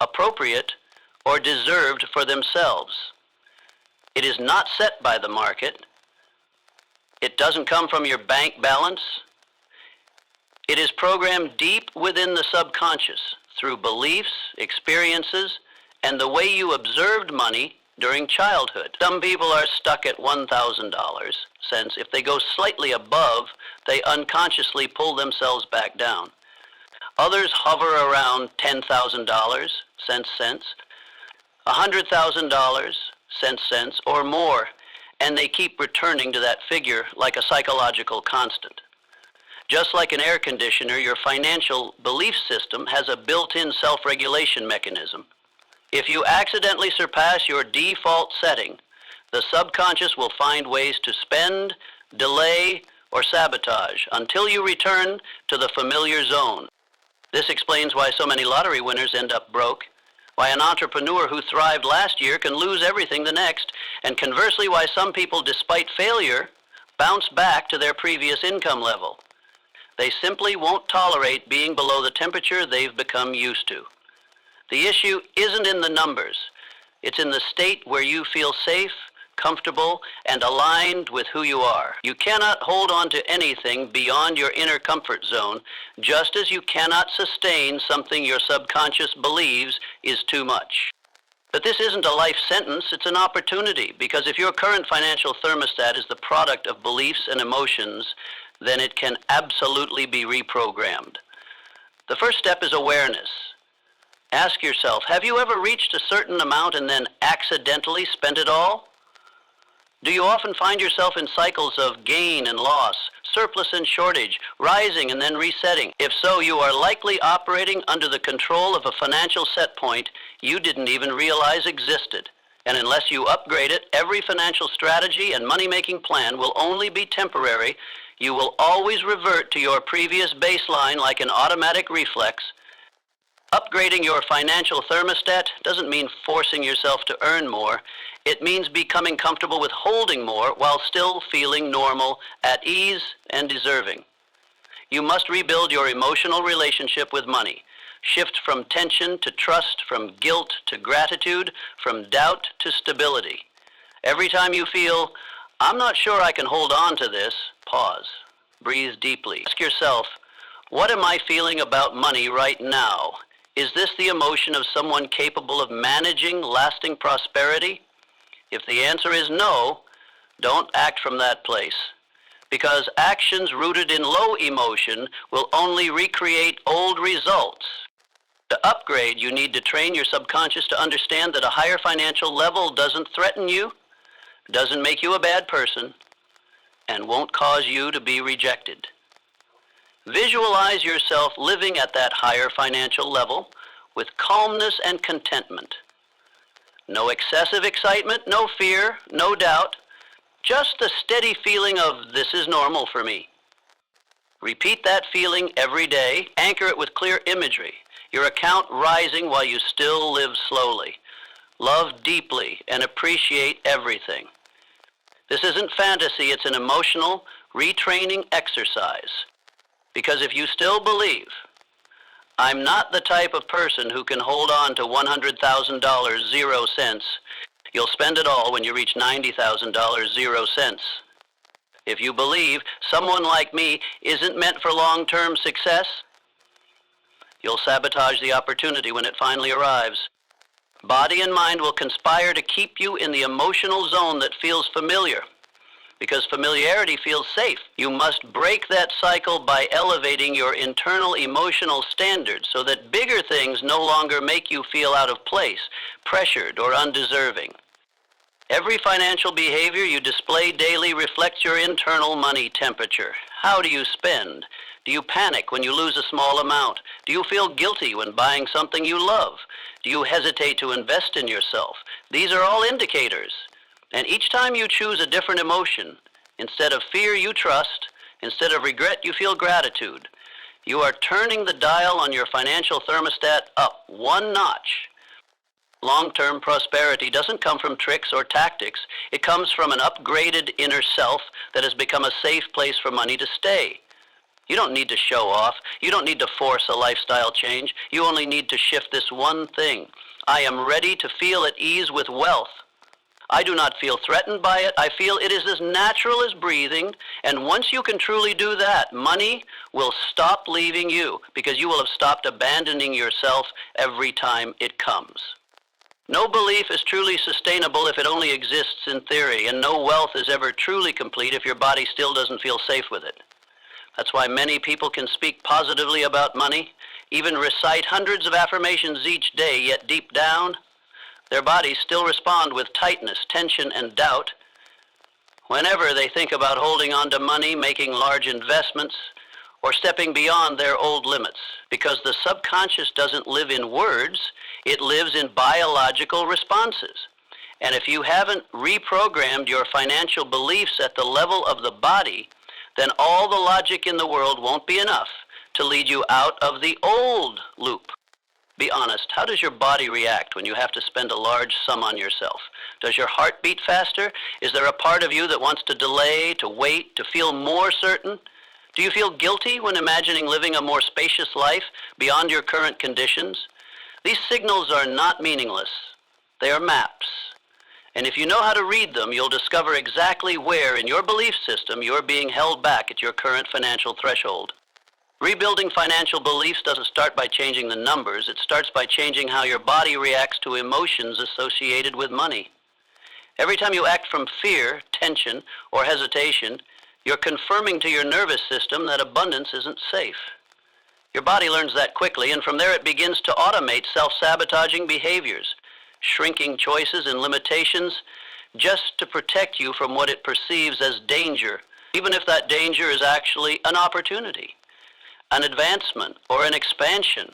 appropriate, or deserved for themselves. It is not set by the market. It doesn't come from your bank balance. It is programmed deep within the subconscious through beliefs, experiences, and the way you observed money during childhood. Some people are stuck at $1,000, since if they go slightly above, they unconsciously pull themselves back down. Others hover around $10,000, cents, $100,000, cents, or more, and they keep returning to that figure like a psychological constant. Just like an air conditioner, your financial belief system has a built-in self-regulation mechanism. If you accidentally surpass your default setting, the subconscious will find ways to spend, delay, or sabotage until you return to the familiar zone. This explains why so many lottery winners end up broke, why an entrepreneur who thrived last year can lose everything the next, and conversely why some people, despite failure, bounce back to their previous income level. They simply won't tolerate being below the temperature they've become used to. The issue isn't in the numbers. It's in the state where you feel safe, comfortable, and aligned with who you are. You cannot hold on to anything beyond your inner comfort zone, just as you cannot sustain something your subconscious believes is too much. But this isn't a life sentence, it's an opportunity, because if your current financial thermostat is the product of beliefs and emotions, then it can absolutely be reprogrammed. The first step is awareness. Ask yourself, have you ever reached a certain amount and then accidentally spent it all? Do you often find yourself in cycles of gain and loss, surplus and shortage, rising and then resetting? If so, you are likely operating under the control of a financial set point you didn't even realize existed. And unless you upgrade it, every financial strategy and money-making plan will only be temporary. You will always revert to your previous baseline like an automatic reflex. Upgrading your financial thermostat doesn't mean forcing yourself to earn more. It means becoming comfortable with holding more while still feeling normal, at ease, and deserving. You must rebuild your emotional relationship with money. Shift from tension to trust, from guilt to gratitude, from doubt to stability. Every time you feel, I'm not sure I can hold on to this, pause. Breathe deeply. Ask yourself, what am I feeling about money right now? Is this the emotion of someone capable of managing lasting prosperity? If the answer is no, don't act from that place, because actions rooted in low emotion will only recreate old results. To upgrade, you need to train your subconscious to understand that a higher financial level doesn't threaten you, doesn't make you a bad person, and won't cause you to be rejected. Visualize yourself living at that higher financial level with calmness and contentment. No excessive excitement, no fear, no doubt, just the steady feeling of this is normal for me. Repeat that feeling every day, anchor it with clear imagery, your account rising while you still live slowly. Love deeply and appreciate everything. This isn't fantasy, it's an emotional retraining exercise. Because if you still believe, I'm not the type of person who can hold on to $100,000 0 cents, you'll spend it all when you reach $90,000 0 cents. If you believe someone like me isn't meant for long-term success, you'll sabotage the opportunity when it finally arrives. Body and mind will conspire to keep you in the emotional zone that feels familiar. Because familiarity feels safe, you must break that cycle by elevating your internal emotional standards so that bigger things no longer make you feel out of place, pressured, or undeserving. Every financial behavior you display daily reflects your internal money temperature. How do you spend? Do you panic when you lose a small amount? Do you feel guilty when buying something you love? Do you hesitate to invest in yourself? These are all indicators. And each time you choose a different emotion, instead of fear you trust, instead of regret you feel gratitude. You are turning the dial on your financial thermostat up one notch. Long-term prosperity doesn't come from tricks or tactics. It comes from an upgraded inner self that has become a safe place for money to stay. You don't need to show off. You don't need to force a lifestyle change. You only need to shift this one thing. I am ready to feel at ease with wealth. I do not feel threatened by it. I feel it is as natural as breathing. And once you can truly do that, money will stop leaving you because you will have stopped abandoning yourself every time it comes. No belief is truly sustainable if it only exists in theory, and no wealth is ever truly complete if your body still doesn't feel safe with it. That's why many people can speak positively about money, even recite hundreds of affirmations each day, yet deep down, their bodies still respond with tightness, tension, and doubt. Whenever they think about holding on to money, making large investments, or stepping beyond their old limits, because the subconscious doesn't live in words, it lives in biological responses. And if you haven't reprogrammed your financial beliefs at the level of the body, then all the logic in the world won't be enough to lead you out of the old loop. Be honest, how does your body react when you have to spend a large sum on yourself? Does your heart beat faster? Is there a part of you that wants to delay, to wait, to feel more certain? Do you feel guilty when imagining living a more spacious life beyond your current conditions? These signals are not meaningless. They are maps. And if you know how to read them, you'll discover exactly where in your belief system you're being held back at your current financial threshold. Rebuilding financial beliefs doesn't start by changing the numbers. It starts by changing how your body reacts to emotions associated with money. Every time you act from fear, tension, or hesitation, you're confirming to your nervous system that abundance isn't safe. Your body learns that quickly, and from there it begins to automate self-sabotaging behaviors, shrinking choices and limitations just to protect you from what it perceives as danger, even if that danger is actually an opportunity, an advancement, or an expansion.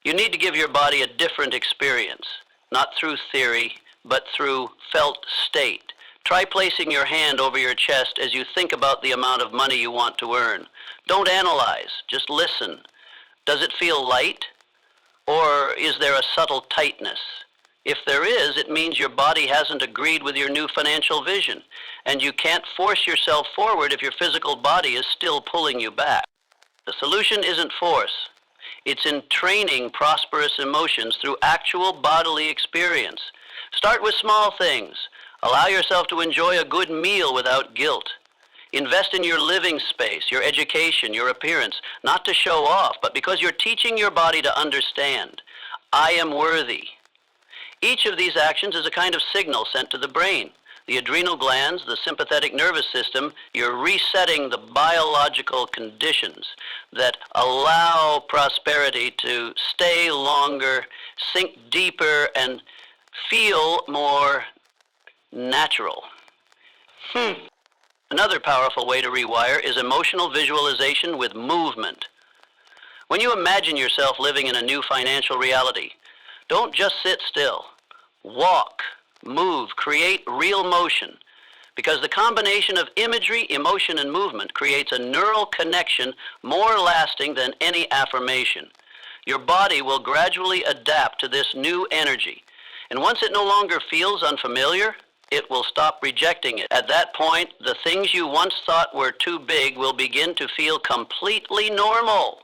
You need to give your body a different experience, not through theory, but through felt state. Try placing your hand over your chest as you think about the amount of money you want to earn. Don't analyze, just listen. Does it feel light, or is there a subtle tightness? If there is, it means your body hasn't agreed with your new financial vision, and you can't force yourself forward if your physical body is still pulling you back. The solution isn't force. It's in training prosperous emotions through actual bodily experience. Start with small things. Allow yourself to enjoy a good meal without guilt. Invest in your living space, your education, your appearance, not to show off, but because you're teaching your body to understand. I am worthy. Each of these actions is a kind of signal sent to the brain. The adrenal glands, the sympathetic nervous system, you're resetting the biological conditions that allow prosperity to stay longer, sink deeper, and feel more natural. Another powerful way to rewire is emotional visualization with movement. When you imagine yourself living in a new financial reality, don't just sit still. Walk, move, create real motion, because the combination of imagery, emotion, and movement creates a neural connection more lasting than any affirmation. Your body will gradually adapt to this new energy, and once it no longer feels unfamiliar, it will stop rejecting it. At that point, the things you once thought were too big will begin to feel completely normal.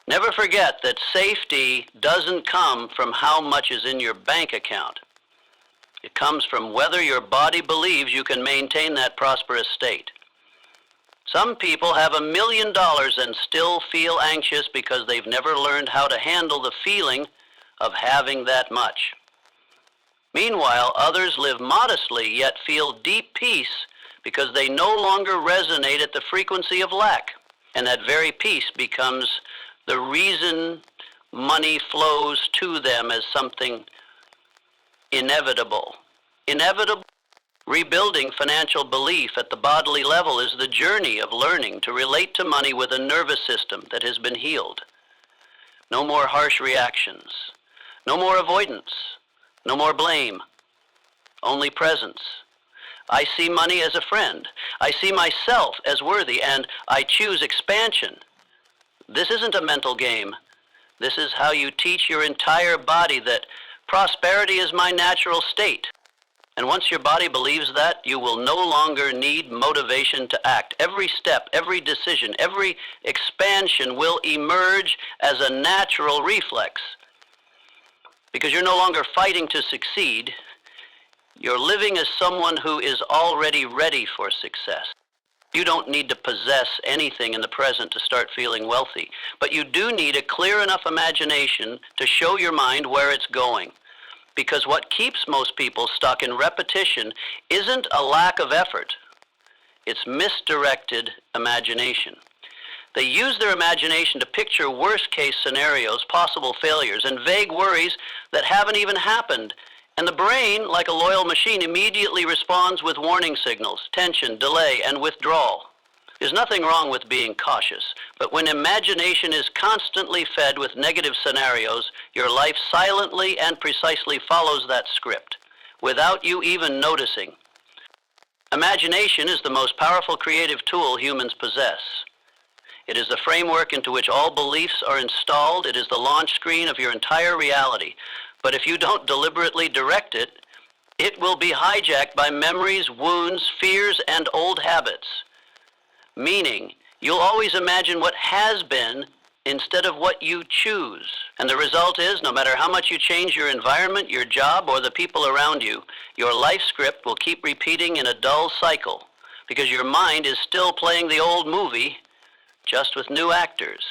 Never forget that safety doesn't come from how much is in your bank account. It comes from whether your body believes you can maintain that prosperous state. Some people have $1 million and still feel anxious because they've never learned how to handle the feeling of having that much. Meanwhile, others live modestly yet feel deep peace because they no longer resonate at the frequency of lack. And that very peace becomes the reason money flows to them as something inevitable. Inevitable. Rebuilding financial belief at the bodily level is the journey of learning to relate to money with a nervous system that has been healed. No more harsh reactions. No more avoidance. No more blame. Only presence. I see money as a friend. I see myself as worthy, and I choose expansion. This isn't a mental game. This is how you teach your entire body that prosperity is my natural state. And once your body believes that, you will no longer need motivation to act. Every step, every decision, every expansion will emerge as a natural reflex. Because you're no longer fighting to succeed. You're living as someone who is already ready for success. You don't need to possess anything in the present to start feeling wealthy, but you do need a clear enough imagination to show your mind where it's going. Because what keeps most people stuck in repetition isn't a lack of effort. It's misdirected imagination. They use their imagination to picture worst-case scenarios, possible failures, and vague worries that haven't even happened. And the brain, like a loyal machine, immediately responds with warning signals, tension, delay, and withdrawal. There's nothing wrong with being cautious, but when imagination is constantly fed with negative scenarios, your life silently and precisely follows that script, without you even noticing. Imagination is the most powerful creative tool humans possess. It is the framework into which all beliefs are installed. It is the launch screen of your entire reality. But if you don't deliberately direct it, it will be hijacked by memories, wounds, fears, and old habits. Meaning, you'll always imagine what has been instead of what you choose. And the result is, no matter how much you change your environment, your job, or the people around you, your life script will keep repeating in a dull cycle because your mind is still playing the old movie, just with new actors.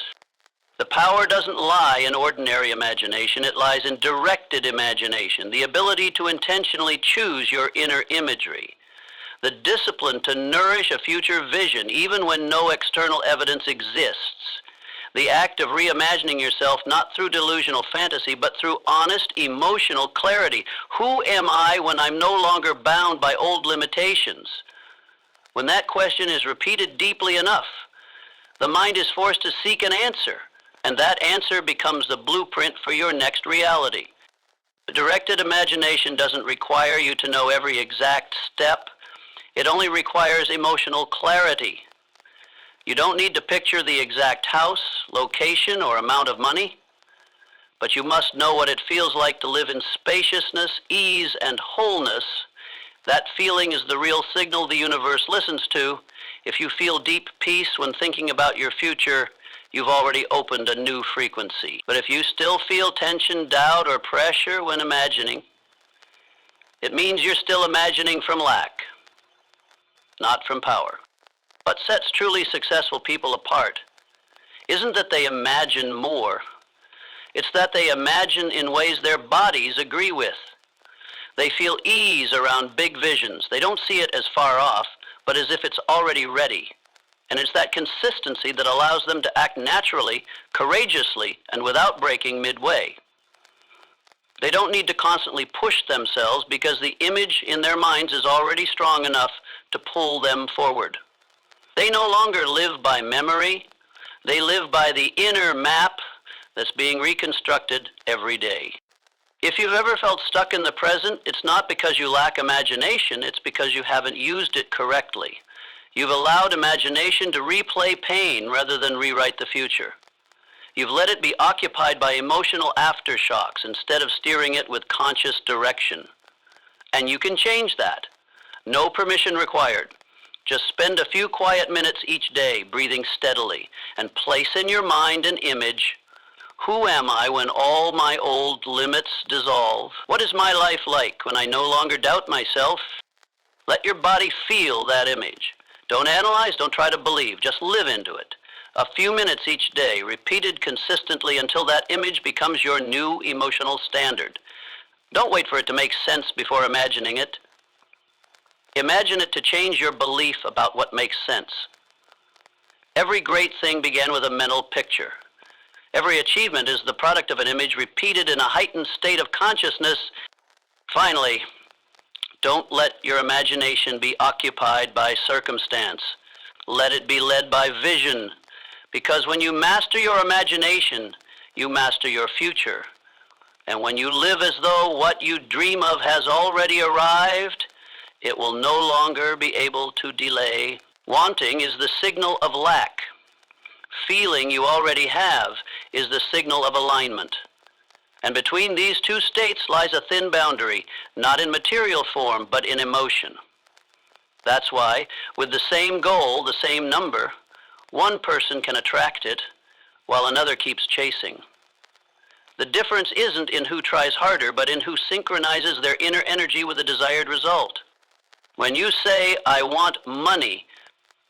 The power doesn't lie in ordinary imagination, it lies in directed imagination, the ability to intentionally choose your inner imagery, the discipline to nourish a future vision even when no external evidence exists, the act of reimagining yourself not through delusional fantasy but through honest emotional clarity. Who am I when I'm no longer bound by old limitations? When that question is repeated deeply enough, the mind is forced to seek an answer, and that answer becomes the blueprint for your next reality. The directed imagination doesn't require you to know every exact step. It only requires emotional clarity. You don't need to picture the exact house, location, or amount of money, but you must know what it feels like to live in spaciousness, ease, and wholeness. That feeling is the real signal the universe listens to. If you feel deep peace when thinking about your future, you've already opened a new frequency. But if you still feel tension, doubt, or pressure when imagining, it means you're still imagining from lack, not from power. What sets truly successful people apart isn't that they imagine more. It's that they imagine in ways their bodies agree with. They feel ease around big visions. They don't see it as far off, but as if it's already ready. And it's that consistency that allows them to act naturally, courageously, and without breaking midway. They don't need to constantly push themselves because the image in their minds is already strong enough to pull them forward. They no longer live by memory. They live by the inner map that's being reconstructed every day. If you've ever felt stuck in the present, it's not because you lack imagination, it's because you haven't used it correctly. You've allowed imagination to replay pain rather than rewrite the future. You've let it be occupied by emotional aftershocks instead of steering it with conscious direction. And you can change that. No permission required. Just spend a few quiet minutes each day breathing steadily and place in your mind an image. Who am I when all my old limits dissolve? What is my life like when I no longer doubt myself? Let your body feel that image. Don't analyze, don't try to believe, just live into it. A few minutes each day, repeated consistently until that image becomes your new emotional standard. Don't wait for it to make sense before imagining it. Imagine it to change your belief about what makes sense. Every great thing began with a mental picture. Every achievement is the product of an image repeated in a heightened state of consciousness. Finally, don't let your imagination be occupied by circumstance. Let it be led by vision. Because when you master your imagination, you master your future. And when you live as though what you dream of has already arrived, it will no longer be able to delay. Wanting is the signal of lack. Feeling you already have is the signal of alignment. And between these two states lies a thin boundary, not in material form, but in emotion. That's why, with the same goal, the same number, one person can attract it, while another keeps chasing. The difference isn't in who tries harder, but in who synchronizes their inner energy with the desired result. When you say, I want money,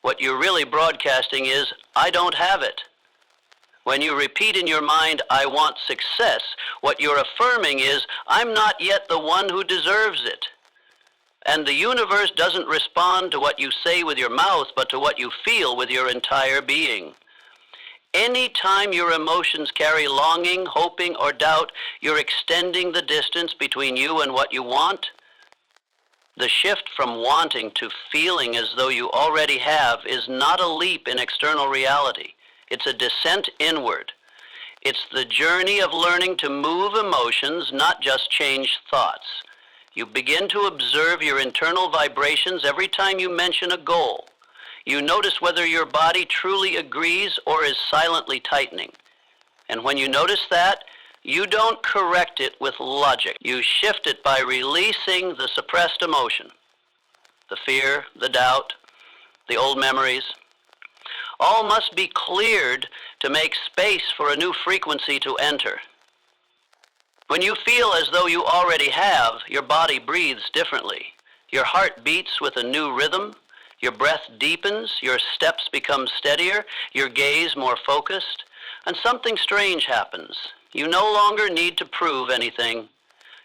what you're really broadcasting is, I don't have it. When you repeat in your mind, I want success, what you're affirming is, I'm not yet the one who deserves it. And the universe doesn't respond to what you say with your mouth, but to what you feel with your entire being. Any time your emotions carry longing, hoping, or doubt, you're extending the distance between you and what you want. The shift from wanting to feeling as though you already have is not a leap in external reality. It's a descent inward. It's the journey of learning to move emotions, not just change thoughts. You begin to observe your internal vibrations every time you mention a goal. You notice whether your body truly agrees or is silently tightening. And when you notice that, you don't correct it with logic. You shift it by releasing the suppressed emotion, the fear, the doubt, the old memories. All must be cleared to make space for a new frequency to enter. When you feel as though you already have, your body breathes differently. Your heart beats with a new rhythm. Your breath deepens. Your steps become steadier. Your gaze more focused. And something strange happens. You no longer need to prove anything.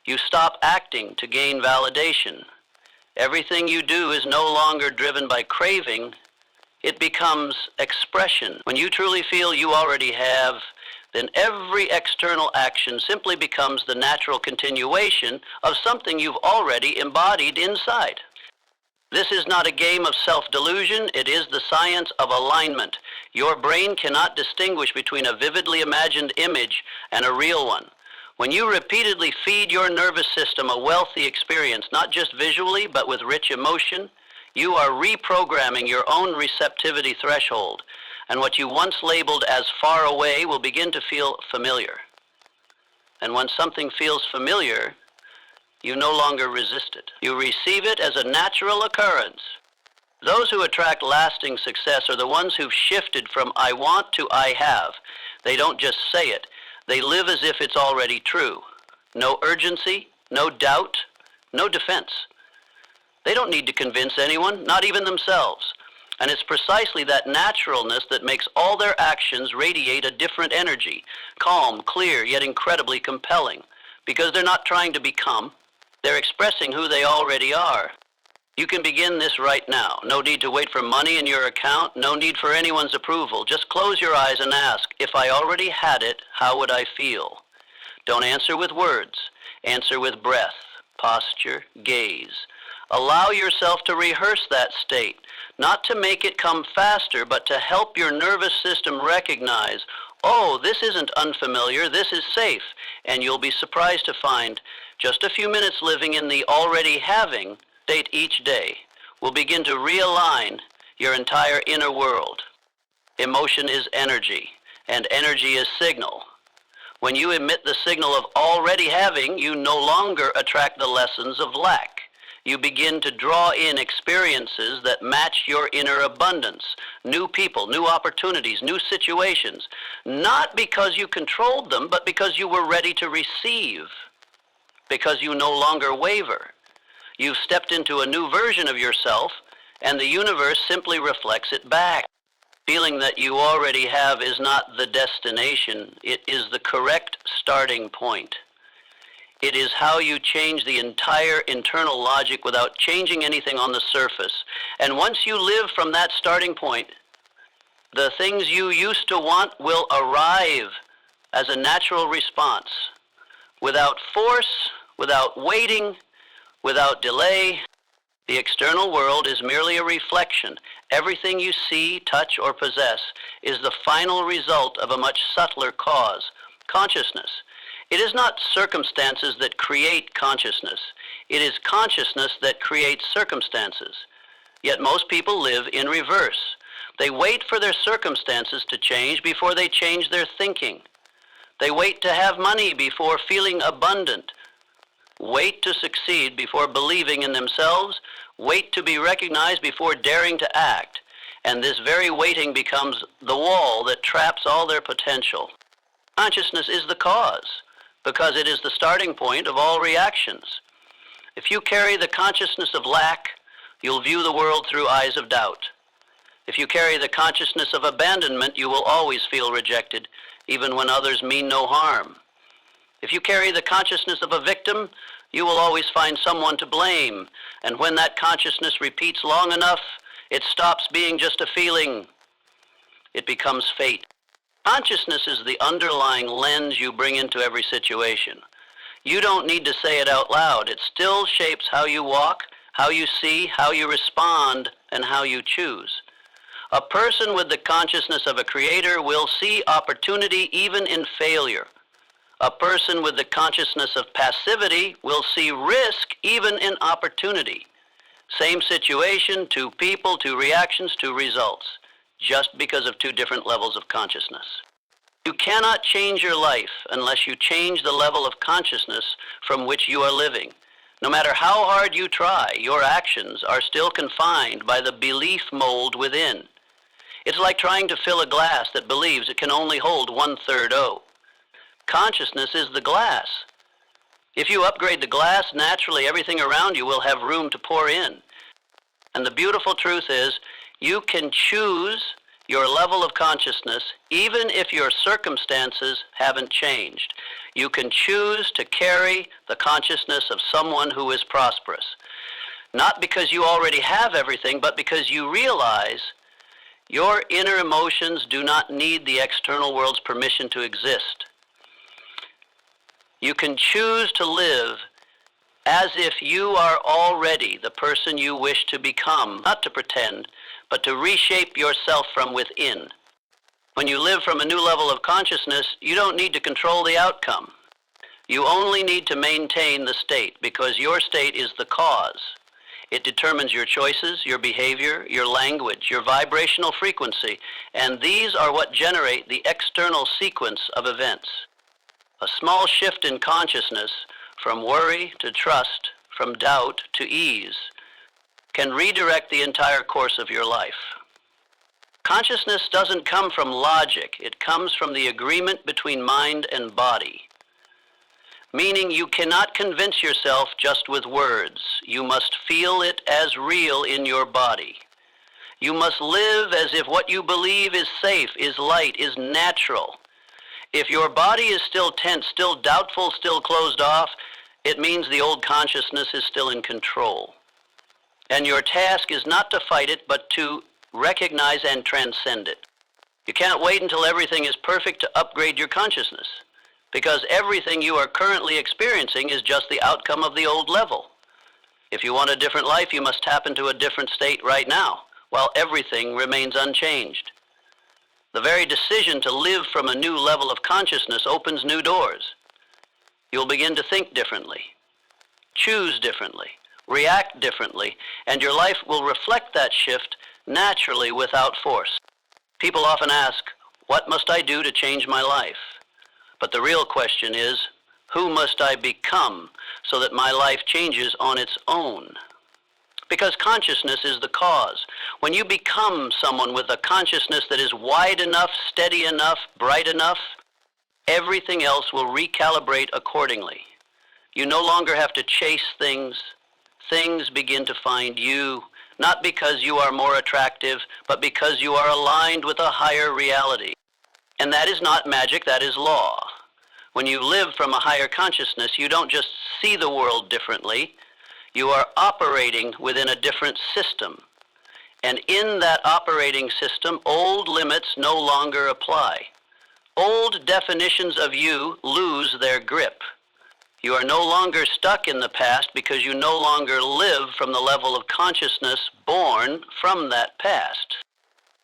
You stop acting to gain validation. Everything you do is no longer driven by craving. It becomes expression. When you truly feel you already have, then every external action simply becomes the natural continuation of something you've already embodied inside. This is not a game of self-delusion, it is the science of alignment. Your brain cannot distinguish between a vividly imagined image and a real one. When you repeatedly feed your nervous system a wealthy experience, not just visually, but with rich emotion, you are reprogramming your own receptivity threshold. And what you once labeled as far away will begin to feel familiar. And when something feels familiar, you no longer resist it. You receive it as a natural occurrence. Those who attract lasting success are the ones who've shifted from I want to I have. They don't just say it. They live as if it's already true. No urgency, no doubt, no defense. They don't need to convince anyone, not even themselves. And it's precisely that naturalness that makes all their actions radiate a different energy, calm, clear, yet incredibly compelling, because they're not trying to become, they're expressing who they already are. You can begin this right now. No need to wait for money in your account, no need for anyone's approval. Just close your eyes and ask, if I already had it, how would I feel? Don't answer with words. Answer with breath, posture, gaze. Allow yourself to rehearse that state, not to make it come faster, but to help your nervous system recognize, oh, this isn't unfamiliar, this is safe, and you'll be surprised to find just a few minutes living in the already having state each day will begin to realign your entire inner world. Emotion is energy, and energy is signal. When you emit the signal of already having, you no longer attract the lessons of lack. You begin to draw in experiences that match your inner abundance, new people, new opportunities, new situations, not because you controlled them, but because you were ready to receive, because you no longer waver. You've stepped into a new version of yourself, and the universe simply reflects it back. Feeling that you already have is not the destination, it is the correct starting point. It is how you change the entire internal logic without changing anything on the surface. And once you live from that starting point, the things you used to want will arrive as a natural response, without force, without waiting, without delay. The external world is merely a reflection. Everything you see, touch, or possess is the final result of a much subtler cause, consciousness. It is not circumstances that create consciousness. It is consciousness that creates circumstances. Yet most people live in reverse. They wait for their circumstances to change before they change their thinking. They wait to have money before feeling abundant. Wait to succeed before believing in themselves. Wait to be recognized before daring to act. And this very waiting becomes the wall that traps all their potential. Consciousness is the cause, because it is the starting point of all reactions. If you carry the consciousness of lack, you'll view the world through eyes of doubt. If you carry the consciousness of abandonment, you will always feel rejected, even when others mean no harm. If you carry the consciousness of a victim, you will always find someone to blame, and when that consciousness repeats long enough, it stops being just a feeling. It becomes fate. Consciousness is the underlying lens you bring into every situation. You don't need to say it out loud. It still shapes how you walk, how you see, how you respond, and how you choose. A person with the consciousness of a creator will see opportunity even in failure. A person with the consciousness of passivity will see risk even in opportunity. Same situation, two people, two reactions, two results, just because of two different levels of consciousness. You cannot change your life unless you change the level of consciousness from which you are living. No matter how hard you try, your actions are still confined by the belief mold within. It's like trying to fill a glass that believes it can only hold 1/3 O. Consciousness is the glass. If you upgrade the glass, naturally everything around you will have room to pour in. And the beautiful truth is, you can choose your level of consciousness even if your circumstances haven't changed. You can choose to carry the consciousness of someone who is prosperous. Not because you already have everything, but because you realize your inner emotions do not need the external world's permission to exist. You can choose to live as if you are already the person you wish to become, not to pretend, but to reshape yourself from within. When you live from a new level of consciousness, you don't need to control the outcome. You only need to maintain the state, because your state is the cause. It determines your choices, your behavior, your language, your vibrational frequency, and these are what generate the external sequence of events. A small shift in consciousness, from worry to trust, from doubt to ease, can redirect the entire course of your life. Consciousness doesn't come from logic, it comes from the agreement between mind and body. Meaning you cannot convince yourself just with words. You must feel it as real in your body. You must live as if what you believe is safe, is light, is natural. If your body is still tense, still doubtful, still closed off, it means the old consciousness is still in control. And your task is not to fight it, but to recognize and transcend it. You can't wait until everything is perfect to upgrade your consciousness, because everything you are currently experiencing is just the outcome of the old level. If you want a different life, you must tap into a different state right now, while everything remains unchanged. The very decision to live from a new level of consciousness opens new doors. You'll begin to think differently, choose differently, react differently, and your life will reflect that shift naturally without force. People often ask, what must I do to change my life? But the real question is, who must I become so that my life changes on its own? Because consciousness is the cause. When you become someone with a consciousness that is wide enough, steady enough, bright enough, everything else will recalibrate accordingly. You no longer have to chase things. Things begin to find you, not because you are more attractive, but because you are aligned with a higher reality. And that is not magic, that is law. When you live from a higher consciousness, you don't just see the world differently, you are operating within a different system. And in that operating system, old limits no longer apply. Old definitions of you lose their grip. You are no longer stuck in the past because you no longer live from the level of consciousness born from that past.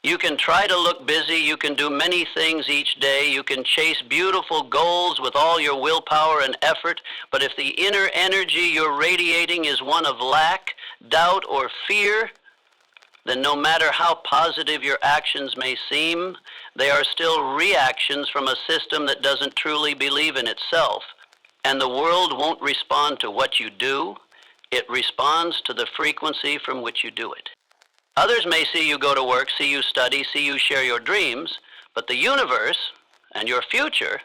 You can try to look busy, you can do many things each day, you can chase beautiful goals with all your willpower and effort, but if the inner energy you're radiating is one of lack, doubt, or fear, then no matter how positive your actions may seem, they are still reactions from a system that doesn't truly believe in itself. And the world won't respond to what you do, it responds to the frequency from which you do it. Others may see you go to work, see you study, see you share your dreams, but the universe and your future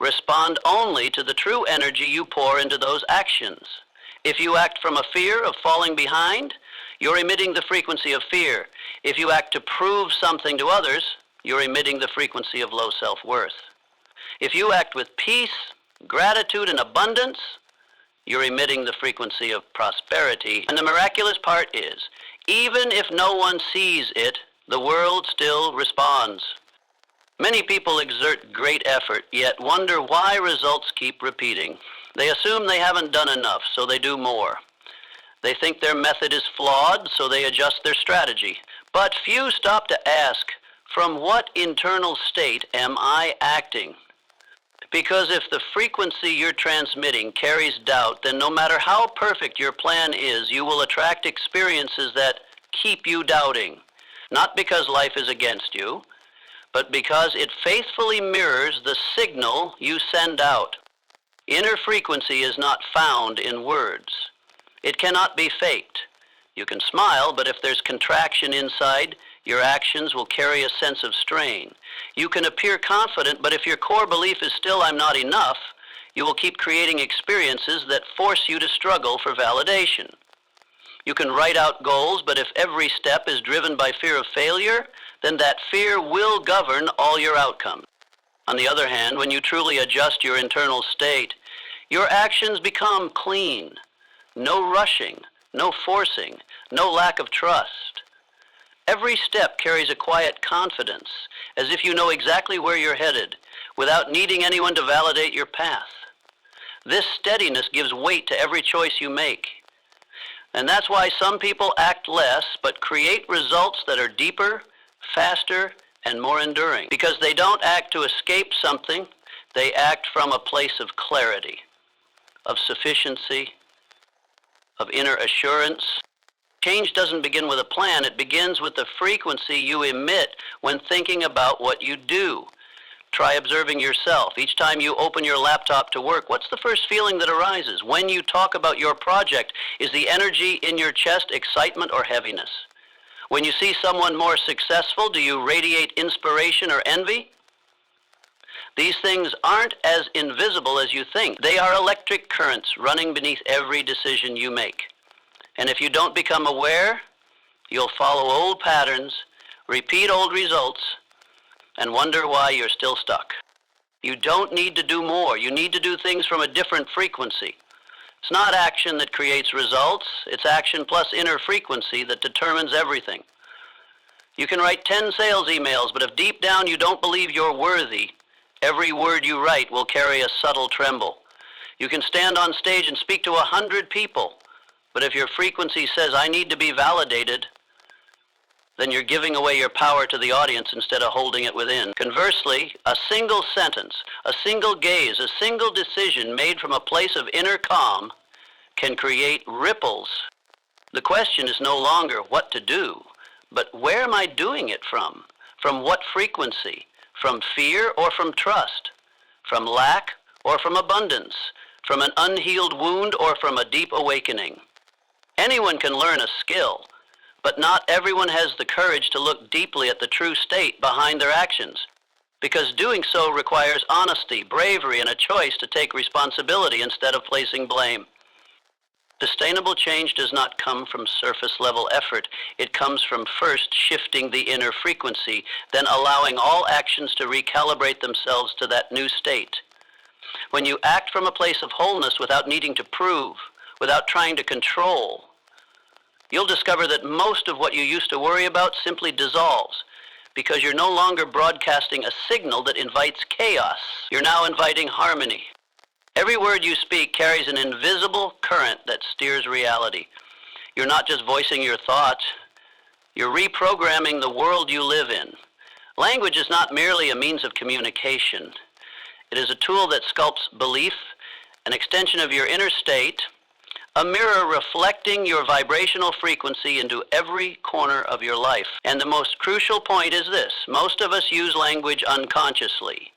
respond only to the true energy you pour into those actions. If you act from a fear of falling behind, you're emitting the frequency of fear. If you act to prove something to others, you're emitting the frequency of low self-worth. If you act with peace, gratitude, and abundance, you're emitting the frequency of prosperity. And the miraculous part is, even if no one sees it, the world still responds. Many people exert great effort, yet wonder why results keep repeating. They assume they haven't done enough, so they do more. They think their method is flawed, so they adjust their strategy. But few stop to ask, from what internal state am I acting? Because if the frequency you're transmitting carries doubt, then no matter how perfect your plan is, you will attract experiences that keep you doubting. Not because life is against you, but because it faithfully mirrors the signal you send out. Inner frequency is not found in words. It cannot be faked. You can smile, but if there's contraction inside, your actions will carry a sense of strain. You can appear confident, but if your core belief is still I'm not enough, you will keep creating experiences that force you to struggle for validation. You can write out goals, but if every step is driven by fear of failure, then that fear will govern all your outcomes. On the other hand, when you truly adjust your internal state, your actions become clean. No rushing, no forcing, no lack of trust. Every step carries a quiet confidence, as if you know exactly where you're headed, without needing anyone to validate your path. This steadiness gives weight to every choice you make. And that's why some people act less, but create results that are deeper, faster, and more enduring. Because they don't act to escape something, they act from a place of clarity, of sufficiency, of inner assurance. Change doesn't begin with a plan, it begins with the frequency you emit when thinking about what you do. Try observing yourself. Each time you open your laptop to work, what's the first feeling that arises? When you talk about your project, is the energy in your chest excitement or heaviness? When you see someone more successful, do you radiate inspiration or envy? These things aren't as invisible as you think. They are electric currents running beneath every decision you make. And if you don't become aware, you'll follow old patterns, repeat old results, and wonder why you're still stuck. You don't need to do more. You need to do things from a different frequency. It's not action that creates results. It's action plus inner frequency that determines everything. You can write 10 sales emails, but if deep down you don't believe you're worthy, Every word you write will carry a subtle tremble. You can stand on stage and speak to 100 people, but if your frequency says, "I need to be validated," then you're giving away your power to the audience instead of holding it within. Conversely, a single sentence, a single gaze, a single decision made from a place of inner calm can create ripples. The question is no longer what to do, but where am I doing it from? From what frequency? From fear or from trust? From lack or from abundance? From an unhealed wound or from a deep awakening? Anyone can learn a skill, but not everyone has the courage to look deeply at the true state behind their actions, because doing so requires honesty, bravery, and a choice to take responsibility instead of placing blame. Sustainable change does not come from surface-level effort. It comes from first shifting the inner frequency, then allowing all actions to recalibrate themselves to that new state. When you act from a place of wholeness without needing to prove, without trying to control, you'll discover that most of what you used to worry about simply dissolves, because you're no longer broadcasting a signal that invites chaos. You're now inviting harmony. Every word you speak carries an invisible current that steers reality. You're not just voicing your thoughts, you're reprogramming the world you live in. Language is not merely a means of communication. It is a tool that sculpts belief, an extension of your inner state, a mirror reflecting your vibrational frequency into every corner of your life. And the most crucial point is this: most of us use language unconsciously,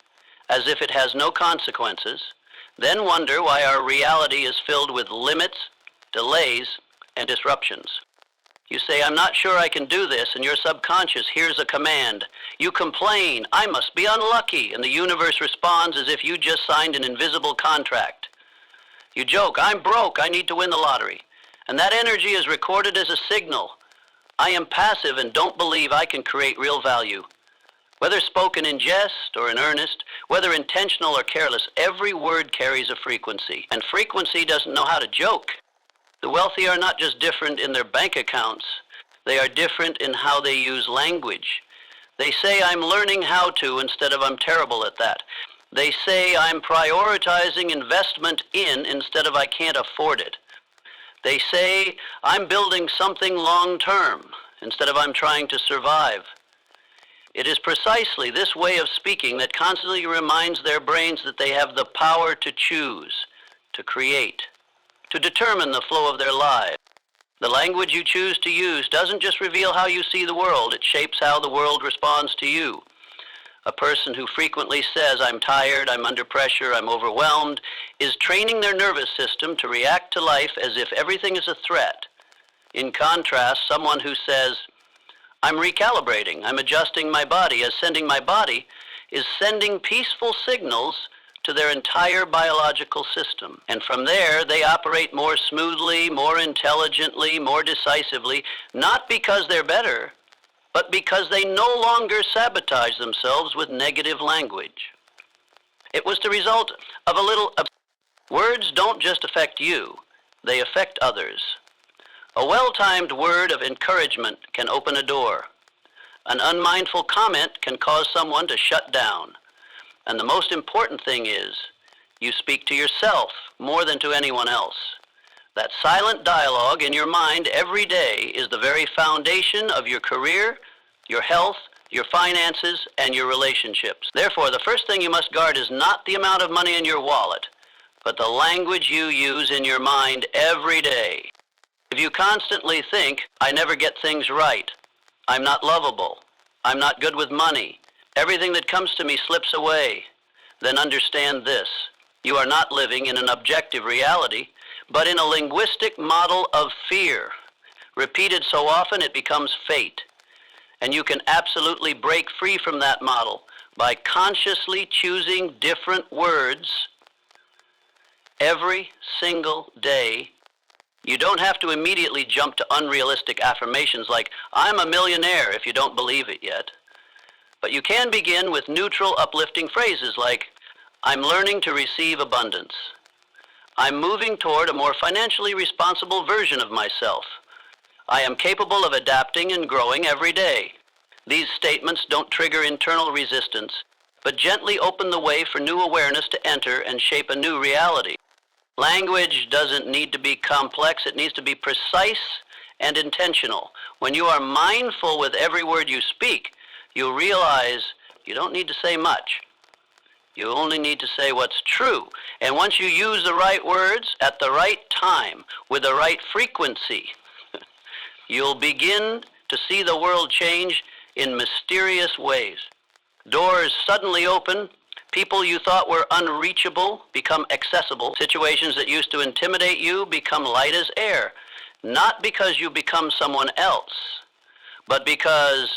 as if it has no consequences, then wonder why our reality is filled with limits, delays, and disruptions. You say, "I'm not sure I can do this," and your subconscious hears a command. You complain, "I must be unlucky," and the universe responds as if you just signed an invisible contract. You joke, "I'm broke, I need to win the lottery," and that energy is recorded as a signal. I am passive and don't believe I can create real value. Whether spoken in jest or in earnest, whether intentional or careless, every word carries a frequency, and frequency doesn't know how to joke. The wealthy are not just different in their bank accounts, they are different in how they use language. They say, "I'm learning how to," instead of "I'm terrible at that." They say, "I'm prioritizing investment in," instead of "I can't afford it." They say, "I'm building something long-term," instead of "I'm trying to survive." It is precisely this way of speaking that constantly reminds their brains that they have the power to choose, to create, to determine the flow of their lives. The language you choose to use doesn't just reveal how you see the world, it shapes how the world responds to you. A person who frequently says, "I'm tired, I'm under pressure, I'm overwhelmed," is training their nervous system to react to life as if everything is a threat. In contrast, someone who says, "I'm recalibrating, I'm adjusting my body," as sending my body, is sending peaceful signals to their entire biological system. And from there, they operate more smoothly, more intelligently, more decisively, not because they're better, but because they no longer sabotage themselves with negative language. It was the result of a little... Words don't just affect you, they affect others. A well-timed word of encouragement can open a door. An unmindful comment can cause someone to shut down. And the most important thing is, you speak to yourself more than to anyone else. That silent dialogue in your mind every day is the very foundation of your career, your health, your finances, and your relationships. Therefore, the first thing you must guard is not the amount of money in your wallet, but the language you use in your mind every day. If you constantly think, "I never get things right," "I'm not lovable," "I'm not good with money," "everything that comes to me slips away," then understand this: you are not living in an objective reality, but in a linguistic model of fear. Repeated so often it becomes fate. And you can absolutely break free from that model by consciously choosing different words every single day. You don't have to immediately jump to unrealistic affirmations like, "I'm a millionaire," if you don't believe it yet. But you can begin with neutral, uplifting phrases like, "I'm learning to receive abundance." "I'm moving toward a more financially responsible version of myself." "I am capable of adapting and growing every day." These statements don't trigger internal resistance. but gently open the way for new awareness to enter and shape a new reality. Language doesn't need to be complex, it needs to be precise and intentional. When you are mindful with every word you speak, you'll realize you don't need to say much. You only need to say what's true. And once you use the right words at the right time, with the right frequency, you'll begin to see the world change in mysterious ways. Doors suddenly open. People you thought were unreachable become accessible. Situations that used to intimidate you become light as air. Not because you become someone else, but because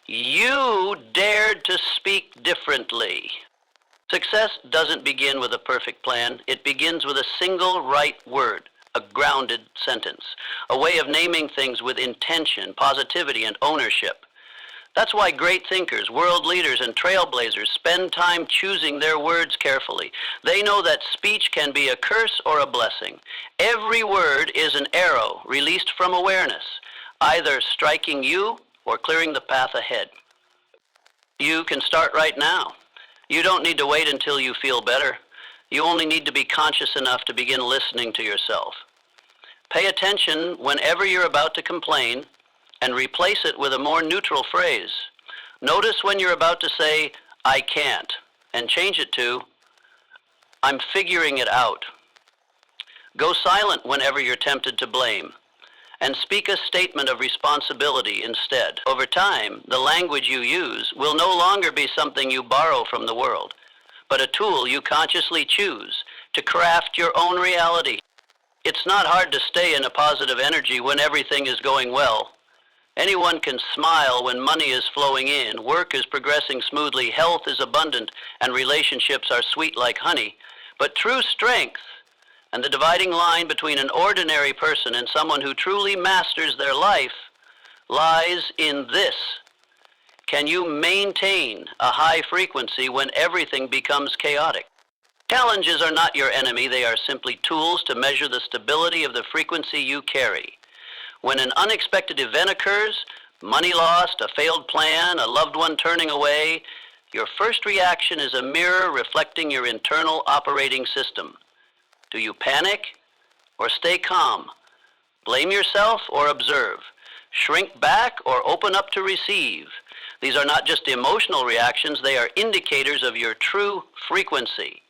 you dared to speak differently. Success doesn't begin with a perfect plan. It begins with a single right word, a grounded sentence, a way of naming things with intention, positivity, and ownership. That's why great thinkers, world leaders, and trailblazers spend time choosing their words carefully. They know that speech can be a curse or a blessing. Every word is an arrow released from awareness, either striking you or clearing the path ahead. You can start right now. You don't need to wait until you feel better. You only need to be conscious enough to begin listening to yourself. Pay attention whenever you're about to complain and replace it with a more neutral phrase. Notice when you're about to say, "I can't," and change it to, "I'm figuring it out." Go silent whenever you're tempted to blame, and speak a statement of responsibility instead. Over time, the language you use will no longer be something you borrow from the world, but a tool you consciously choose to craft your own reality. It's not hard to stay in a positive energy when everything is going well. Anyone can smile when money is flowing in, work is progressing smoothly, health is abundant, and relationships are sweet like honey. But true strength and the dividing line between an ordinary person and someone who truly masters their life lies in this. Can you maintain a high frequency when everything becomes chaotic? Challenges are not your enemy. They are simply tools to measure the stability of the frequency you carry. When an unexpected event occurs, money lost, a failed plan, a loved one turning away, your first reaction is a mirror reflecting your internal operating system. Do you panic or stay calm? Blame yourself or observe? Shrink back or open up to receive? These are not just emotional reactions, they are indicators of your true frequency.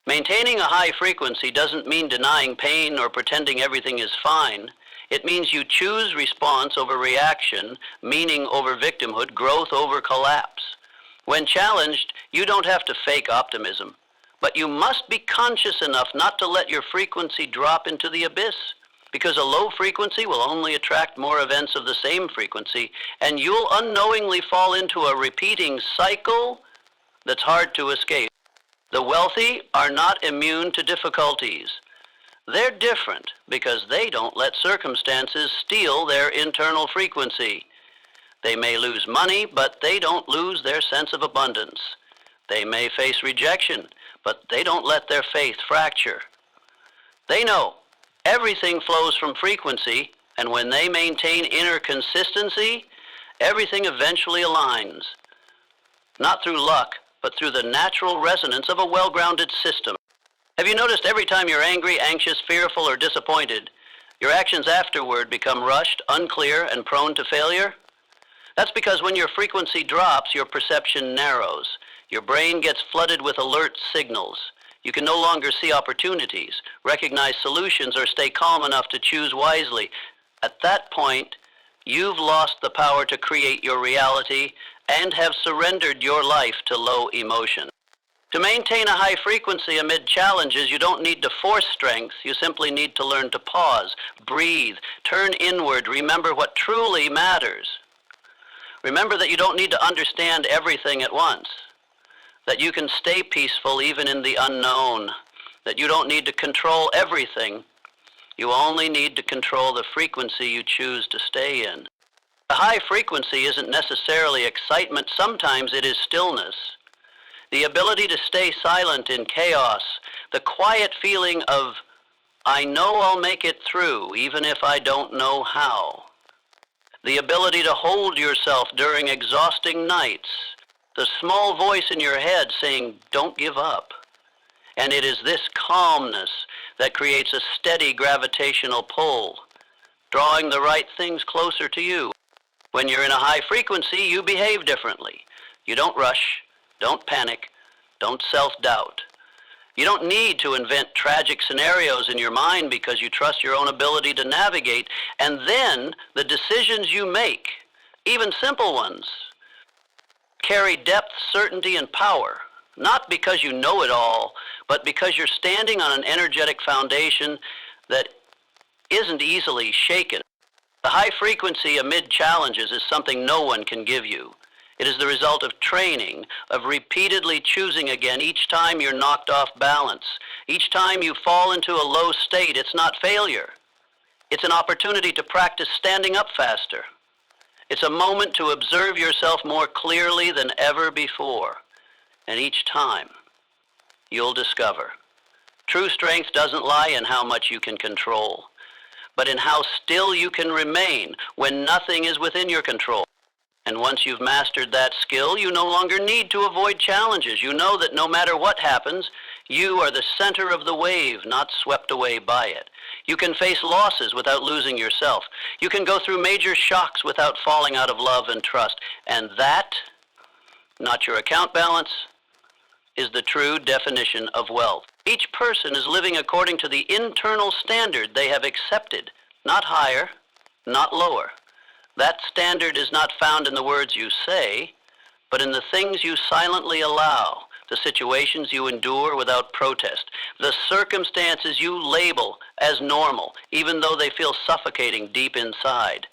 Maintaining a high frequency doesn't mean denying pain or pretending everything is fine. It means you choose response over reaction, meaning over victimhood, growth over collapse. When challenged, you don't have to fake optimism, but you must be conscious enough not to let your frequency drop into the abyss, because a low frequency will only attract more events of the same frequency, and you'll unknowingly fall into a repeating cycle that's hard to escape. The wealthy are not immune to difficulties. They're different because they don't let circumstances steal their internal frequency. They may lose money, but they don't lose their sense of abundance. They may face rejection, but they don't let their faith fracture. They know everything flows from frequency, and when they maintain inner consistency, everything eventually aligns. Not through luck, but through the natural resonance of a well-grounded system. Have you noticed every time you're angry, anxious, fearful, or disappointed, your actions afterward become rushed, unclear, and prone to failure? That's because when your frequency drops, your perception narrows. Your brain gets flooded with alert signals. You can no longer see opportunities, recognize solutions, or stay calm enough to choose wisely. At that point, you've lost the power to create your reality and have surrendered your life to low emotion. To maintain a high frequency amid challenges, you don't need to force strength. You simply need to learn to pause, breathe, turn inward, remember what truly matters. Remember that you don't need to understand everything at once, that you can stay peaceful even in the unknown, that you don't need to control everything. You only need to control the frequency you choose to stay in. The high frequency isn't necessarily excitement. Sometimes it is stillness. The ability to stay silent in chaos, the quiet feeling of, I know I'll make it through even if I don't know how. The ability to hold yourself during exhausting nights, the small voice in your head saying, don't give up. And it is this calmness that creates a steady gravitational pull, drawing the right things closer to you. When you're in a high frequency, you behave differently. You don't rush, don't panic, don't self-doubt. You don't need to invent tragic scenarios in your mind because you trust your own ability to navigate. And then the decisions you make, even simple ones, carry depth, certainty, and power. Not because you know it all, but because you're standing on an energetic foundation that isn't easily shaken. The high frequency amid challenges is something no one can give you. It is the result of training, of repeatedly choosing again each time you're knocked off balance. Each time you fall into a low state, it's not failure. It's an opportunity to practice standing up faster. It's a moment to observe yourself more clearly than ever before. And each time, you'll discover true strength doesn't lie in how much you can control, but in how still you can remain when nothing is within your control. And once you've mastered that skill, you no longer need to avoid challenges. You know that no matter what happens, you are the center of the wave, not swept away by it. You can face losses without losing yourself. You can go through major shocks without falling out of love and trust. And that, not your account balance, is the true definition of wealth. Each person is living according to the internal standard they have accepted, not higher, not lower. That standard is not found in the words you say, but in the things you silently allow, the situations you endure without protest, the circumstances you label as normal, even though they feel suffocating deep inside.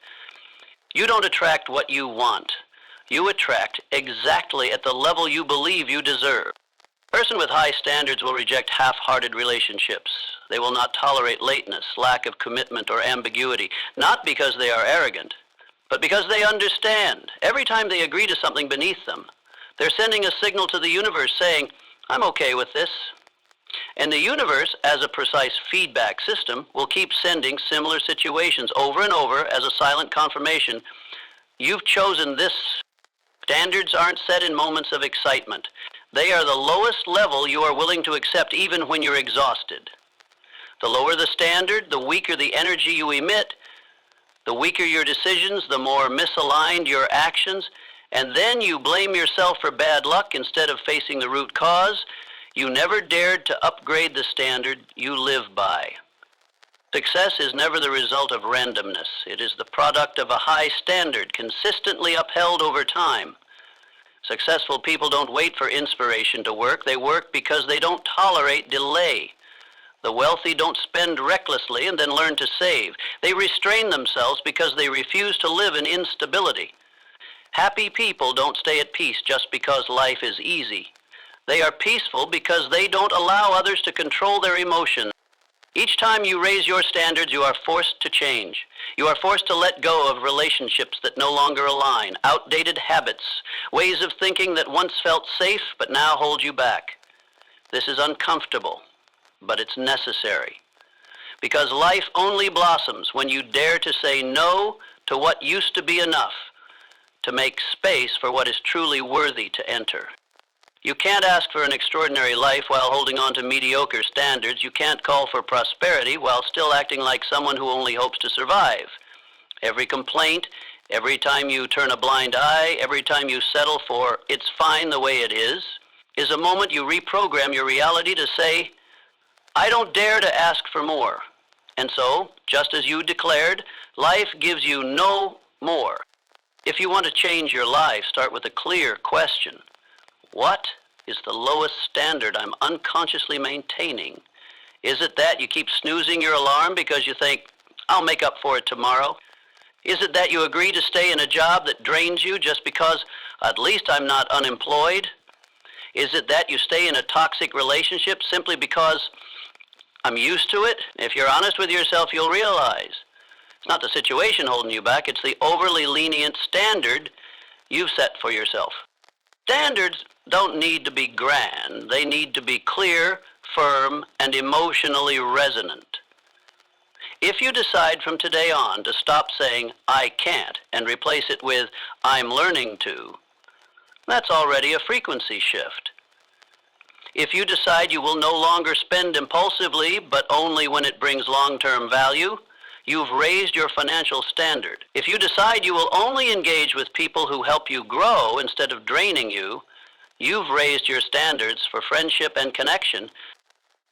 You don't attract what you want. You attract exactly at the level you believe you deserve. A person with high standards will reject half-hearted relationships. They will not tolerate lateness, lack of commitment, or ambiguity, not because they are arrogant, but because they understand. Every time they agree to something beneath them, they're sending a signal to the universe saying, I'm okay with this. And the universe, as a precise feedback system, will keep sending similar situations over and over as a silent confirmation. You've chosen this. Standards aren't set in moments of excitement. They are the lowest level you are willing to accept even when you're exhausted. The lower the standard, the weaker the energy you emit, the weaker your decisions, the more misaligned your actions, and then you blame yourself for bad luck instead of facing the root cause. You never dared to upgrade the standard you live by. Success is never the result of randomness. It is the product of a high standard, consistently upheld over time. Successful people don't wait for inspiration to work. They work because they don't tolerate delay. The wealthy don't spend recklessly and then learn to save. They restrain themselves because they refuse to live in instability. Happy people don't stay at peace just because life is easy. They are peaceful because they don't allow others to control their emotions. Each time you raise your standards, you are forced to change. You are forced to let go of relationships that no longer align, outdated habits, ways of thinking that once felt safe but now hold you back. This is uncomfortable, but it's necessary. Because life only blossoms when you dare to say no to what used to be enough, to make space for what is truly worthy to enter. You can't ask for an extraordinary life while holding on to mediocre standards. You can't call for prosperity while still acting like someone who only hopes to survive. Every complaint, every time you turn a blind eye, every time you settle for "it's fine the way it is a moment you reprogram your reality to say, I don't dare to ask for more. And so, just as you declared, life gives you no more. If you want to change your life, start with a clear question. What is the lowest standard I'm unconsciously maintaining? Is it that you keep snoozing your alarm because you think, I'll make up for it tomorrow? Is it that you agree to stay in a job that drains you just because at least I'm not unemployed? Is it that you stay in a toxic relationship simply because I'm used to it? If you're honest with yourself, you'll realize it's not the situation holding you back, it's the overly lenient standard you've set for yourself. Standards don't need to be grand. They need to be clear, firm, and emotionally resonant. If you decide from today on to stop saying, I can't, and replace it with, I'm learning to, That's already a frequency shift. If you decide you will no longer spend impulsively, but only when it brings long-term value, you've raised your financial standard. If you decide you will only engage with people who help you grow instead of draining you, you've raised your standards for friendship and connection.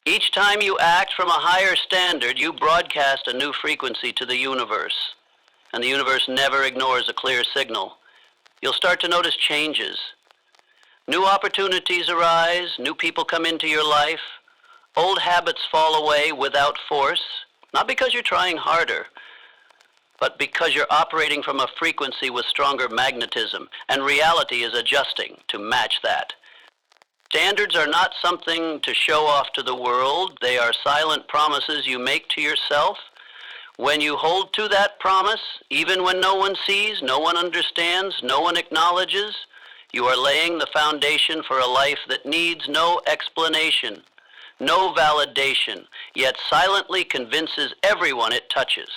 Each time you act from a higher standard, you broadcast a new frequency to the universe. And the universe never ignores a clear signal. You'll start to notice changes. New opportunities arise, new people come into your life, old habits fall away without force, not because you're trying harder, but because you're operating from a frequency with stronger magnetism, and reality is adjusting to match that. Standards are not something to show off to the world. They are silent promises you make to yourself. When you hold to that promise, even when no one sees, no one understands, no one acknowledges, you are laying the foundation for a life that needs no explanation, no validation, yet silently convinces everyone it touches.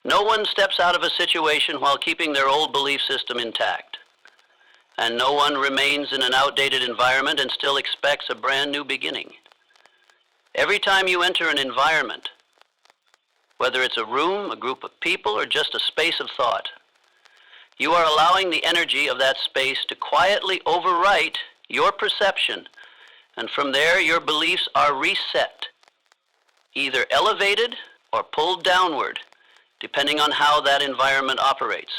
No one steps out of a situation while keeping their old belief system intact. And no one remains in an outdated environment and still expects a brand new beginning. Every time you enter an environment, whether it's a room, a group of people, or just a space of thought, you are allowing the energy of that space to quietly overwrite your perception, and from there your beliefs are reset, either elevated or pulled downward, depending on how that environment operates.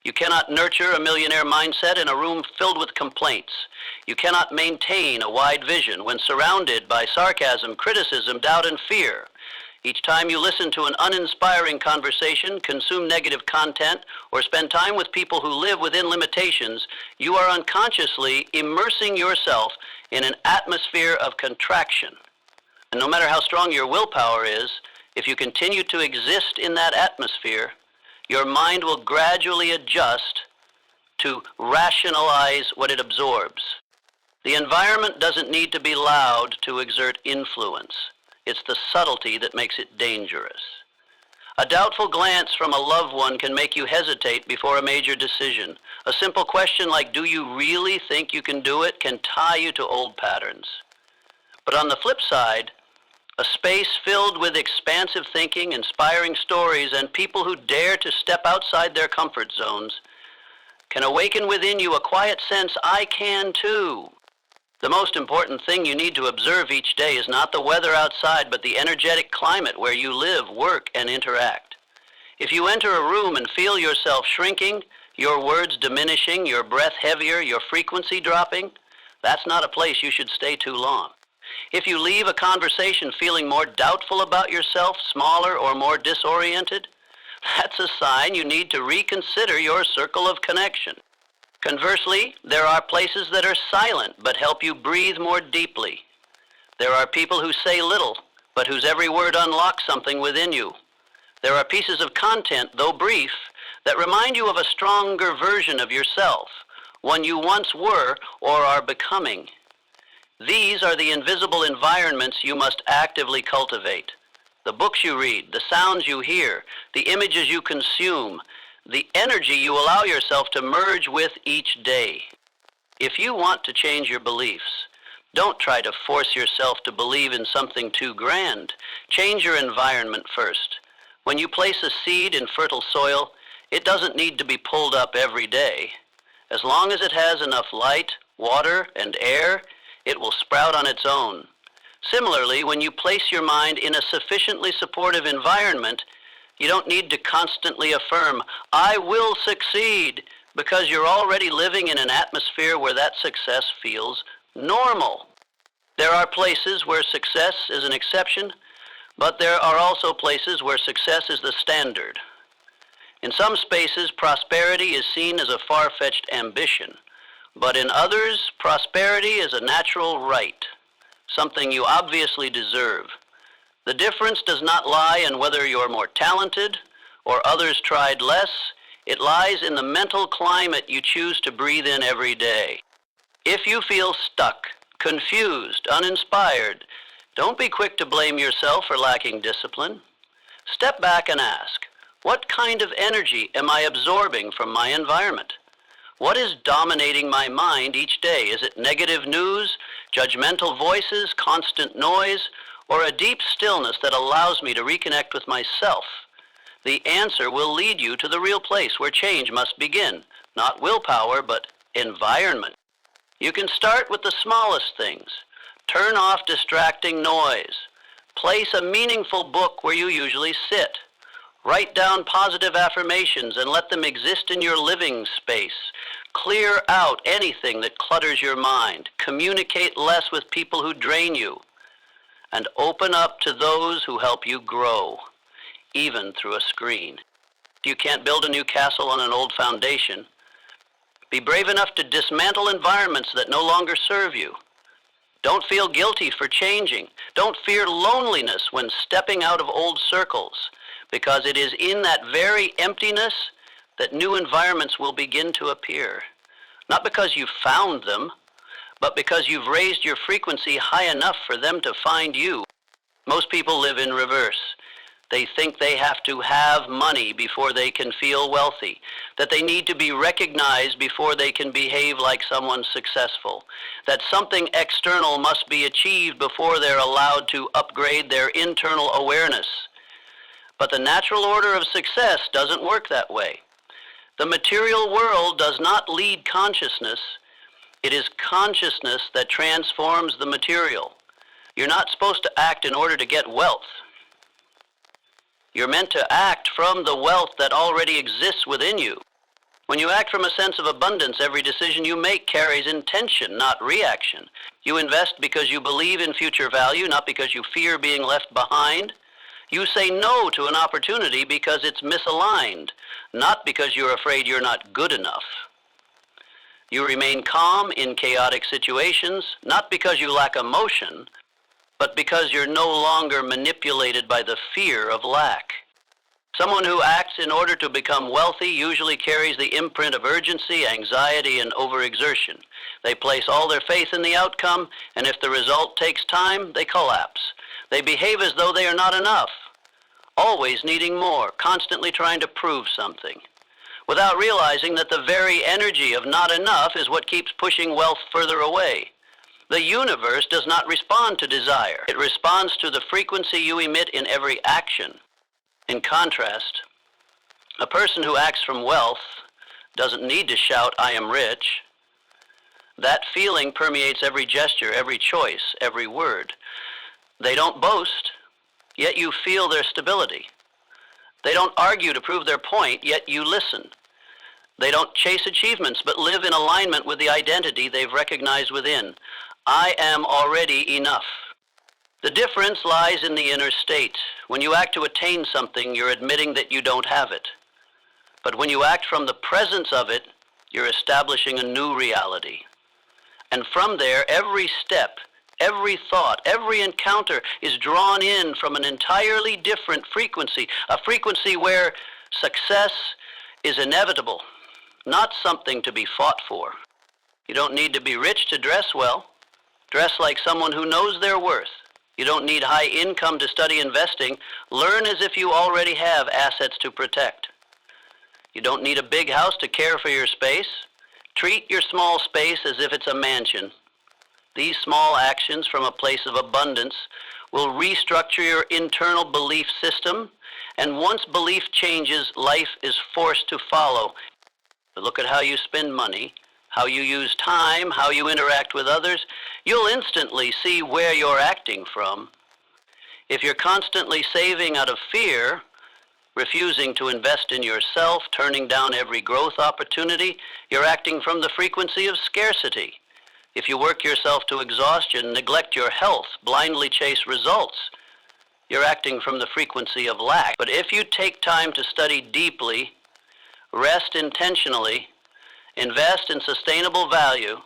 You cannot nurture a millionaire mindset in a room filled with complaints. You cannot maintain a wide vision when surrounded by sarcasm, criticism, doubt, and fear. Each time you listen to an uninspiring conversation, consume negative content, or spend time with people who live within limitations, you are unconsciously immersing yourself in an atmosphere of contraction. And no matter how strong your willpower is, if you continue to exist in that atmosphere, your mind will gradually adjust to rationalize what it absorbs. The environment doesn't need to be loud to exert influence. It's the subtlety that makes it dangerous. A doubtful glance from a loved one can make you hesitate before a major decision. A simple question like, "Do you really think you can do it?" can tie you to old patterns. But on the flip side, a space filled with expansive thinking, inspiring stories, and people who dare to step outside their comfort zones can awaken within you a quiet sense, "I can too." The most important thing you need to observe each day is not the weather outside, but the energetic climate where you live, work, and interact. If you enter a room and feel yourself shrinking, your words diminishing, your breath heavier, your frequency dropping, that's not a place you should stay too long. If you leave a conversation feeling more doubtful about yourself, smaller or more disoriented, that's a sign you need to reconsider your circle of connection. Conversely, there are places that are silent but help you breathe more deeply. There are people who say little, but whose every word unlocks something within you. There are pieces of content, though brief, that remind you of a stronger version of yourself, one you once were or are becoming. These are the invisible environments you must actively cultivate. The books you read, the sounds you hear, the images you consume, the energy you allow yourself to merge with each day. If you want to change your beliefs, don't try to force yourself to believe in something too grand. Change your environment first. When you place a seed in fertile soil, it doesn't need to be pulled up every day. As long as it has enough light, water, and air, it will sprout on its own. Similarly, when you place your mind in a sufficiently supportive environment, you don't need to constantly affirm, "I will succeed," because you're already living in an atmosphere where that success feels normal. There are places where success is an exception, but there are also places where success is the standard. In some spaces, prosperity is seen as a far-fetched ambition, but in others, prosperity is a natural right, something you obviously deserve. The difference does not lie in whether you're more talented or others tried less. It lies in the mental climate you choose to breathe in every day. If you feel stuck, confused, uninspired, don't be quick to blame yourself for lacking discipline. Step back and ask, what kind of energy am I absorbing from my environment? What is dominating my mind each day? Is it negative news, judgmental voices, constant noise, or a deep stillness that allows me to reconnect with myself? The answer will lead you to the real place where change must begin. Not willpower, but environment. You can start with the smallest things. Turn off distracting noise. Place a meaningful book where you usually sit. Write down positive affirmations and let them exist in your living space. Clear out anything that clutters your mind. Communicate less with people who drain you. And open up to those who help you grow, even through a screen. You can't build a new castle on an old foundation. Be brave enough to dismantle environments that no longer serve you. Don't feel guilty for changing. Don't fear loneliness when stepping out of old circles, because it is in that very emptiness that new environments will begin to appear. Not because you've found them, but because you've raised your frequency high enough for them to find you. Most people live in reverse. They think they have to have money before they can feel wealthy, that they need to be recognized before they can behave like someone successful, that something external must be achieved before they're allowed to upgrade their internal awareness. But the natural order of success doesn't work that way. The material world does not lead consciousness. It is consciousness that transforms the material. You're not supposed to act in order to get wealth. You're meant to act from the wealth that already exists within you. When you act from a sense of abundance, every decision you make carries intention, not reaction. You invest because you believe in future value, not because you fear being left behind. You say no to an opportunity because it's misaligned, not because you're afraid you're not good enough. You remain calm in chaotic situations, not because you lack emotion, but because you're no longer manipulated by the fear of lack. Someone who acts in order to become wealthy usually carries the imprint of urgency, anxiety, and overexertion. They place all their faith in the outcome, and if the result takes time, they collapse. They behave as though they are not enough, always needing more, constantly trying to prove something, without realizing that the very energy of not enough is what keeps pushing wealth further away. The universe does not respond to desire. It responds to the frequency you emit in every action. In contrast, a person who acts from wealth doesn't need to shout, "I am rich." That feeling permeates every gesture, every choice, every word. They don't boast, yet you feel their stability. They don't argue to prove their point, yet you listen. They don't chase achievements, but live in alignment with the identity they've recognized within. I am already enough. The difference lies in the inner state. When you act to attain something, you're admitting that you don't have it. But when you act from the presence of it, you're establishing a new reality. And from there, every step, every thought, every encounter is drawn in from an entirely different frequency, a frequency where success is inevitable, not something to be fought for. You don't need to be rich to dress well. Dress like someone who knows their worth. You don't need high income to study investing. Learn as if you already have assets to protect. You don't need a big house to care for your space. Treat your small space as if it's a mansion. These small actions from a place of abundance will restructure your internal belief system, and once belief changes, life is forced to follow. Look at how you spend money, how you use time, how you interact with others. You'll instantly see where you're acting from. If you're constantly saving out of fear, refusing to invest in yourself, turning down every growth opportunity, you're acting from the frequency of scarcity. If you work yourself to exhaustion, neglect your health, blindly chase results, you're acting from the frequency of lack. But if you take time to study deeply, rest intentionally, invest in sustainable value,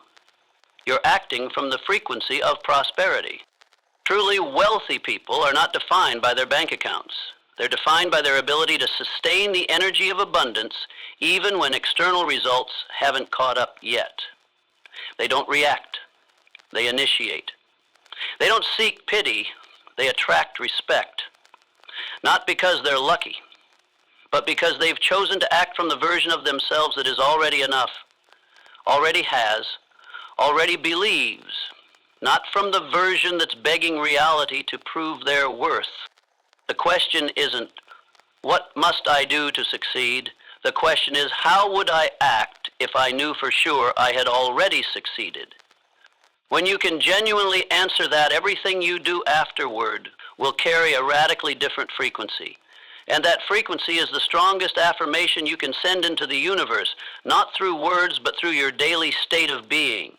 you're acting from the frequency of prosperity. Truly wealthy people are not defined by their bank accounts. They're defined by their ability to sustain the energy of abundance even when external results haven't caught up yet. They don't react. They initiate. They don't seek pity. They attract respect. Not because they're lucky, but because they've chosen to act from the version of themselves that is already enough. already has, already believes, not from the version that's begging reality to prove their worth. The question isn't, what must I do to succeed? The question is, how would I act if I knew for sure I had already succeeded? When you can genuinely answer that, everything you do afterward will carry a radically different frequency. And that frequency is the strongest affirmation you can send into the universe, not through words, but through your daily state of being.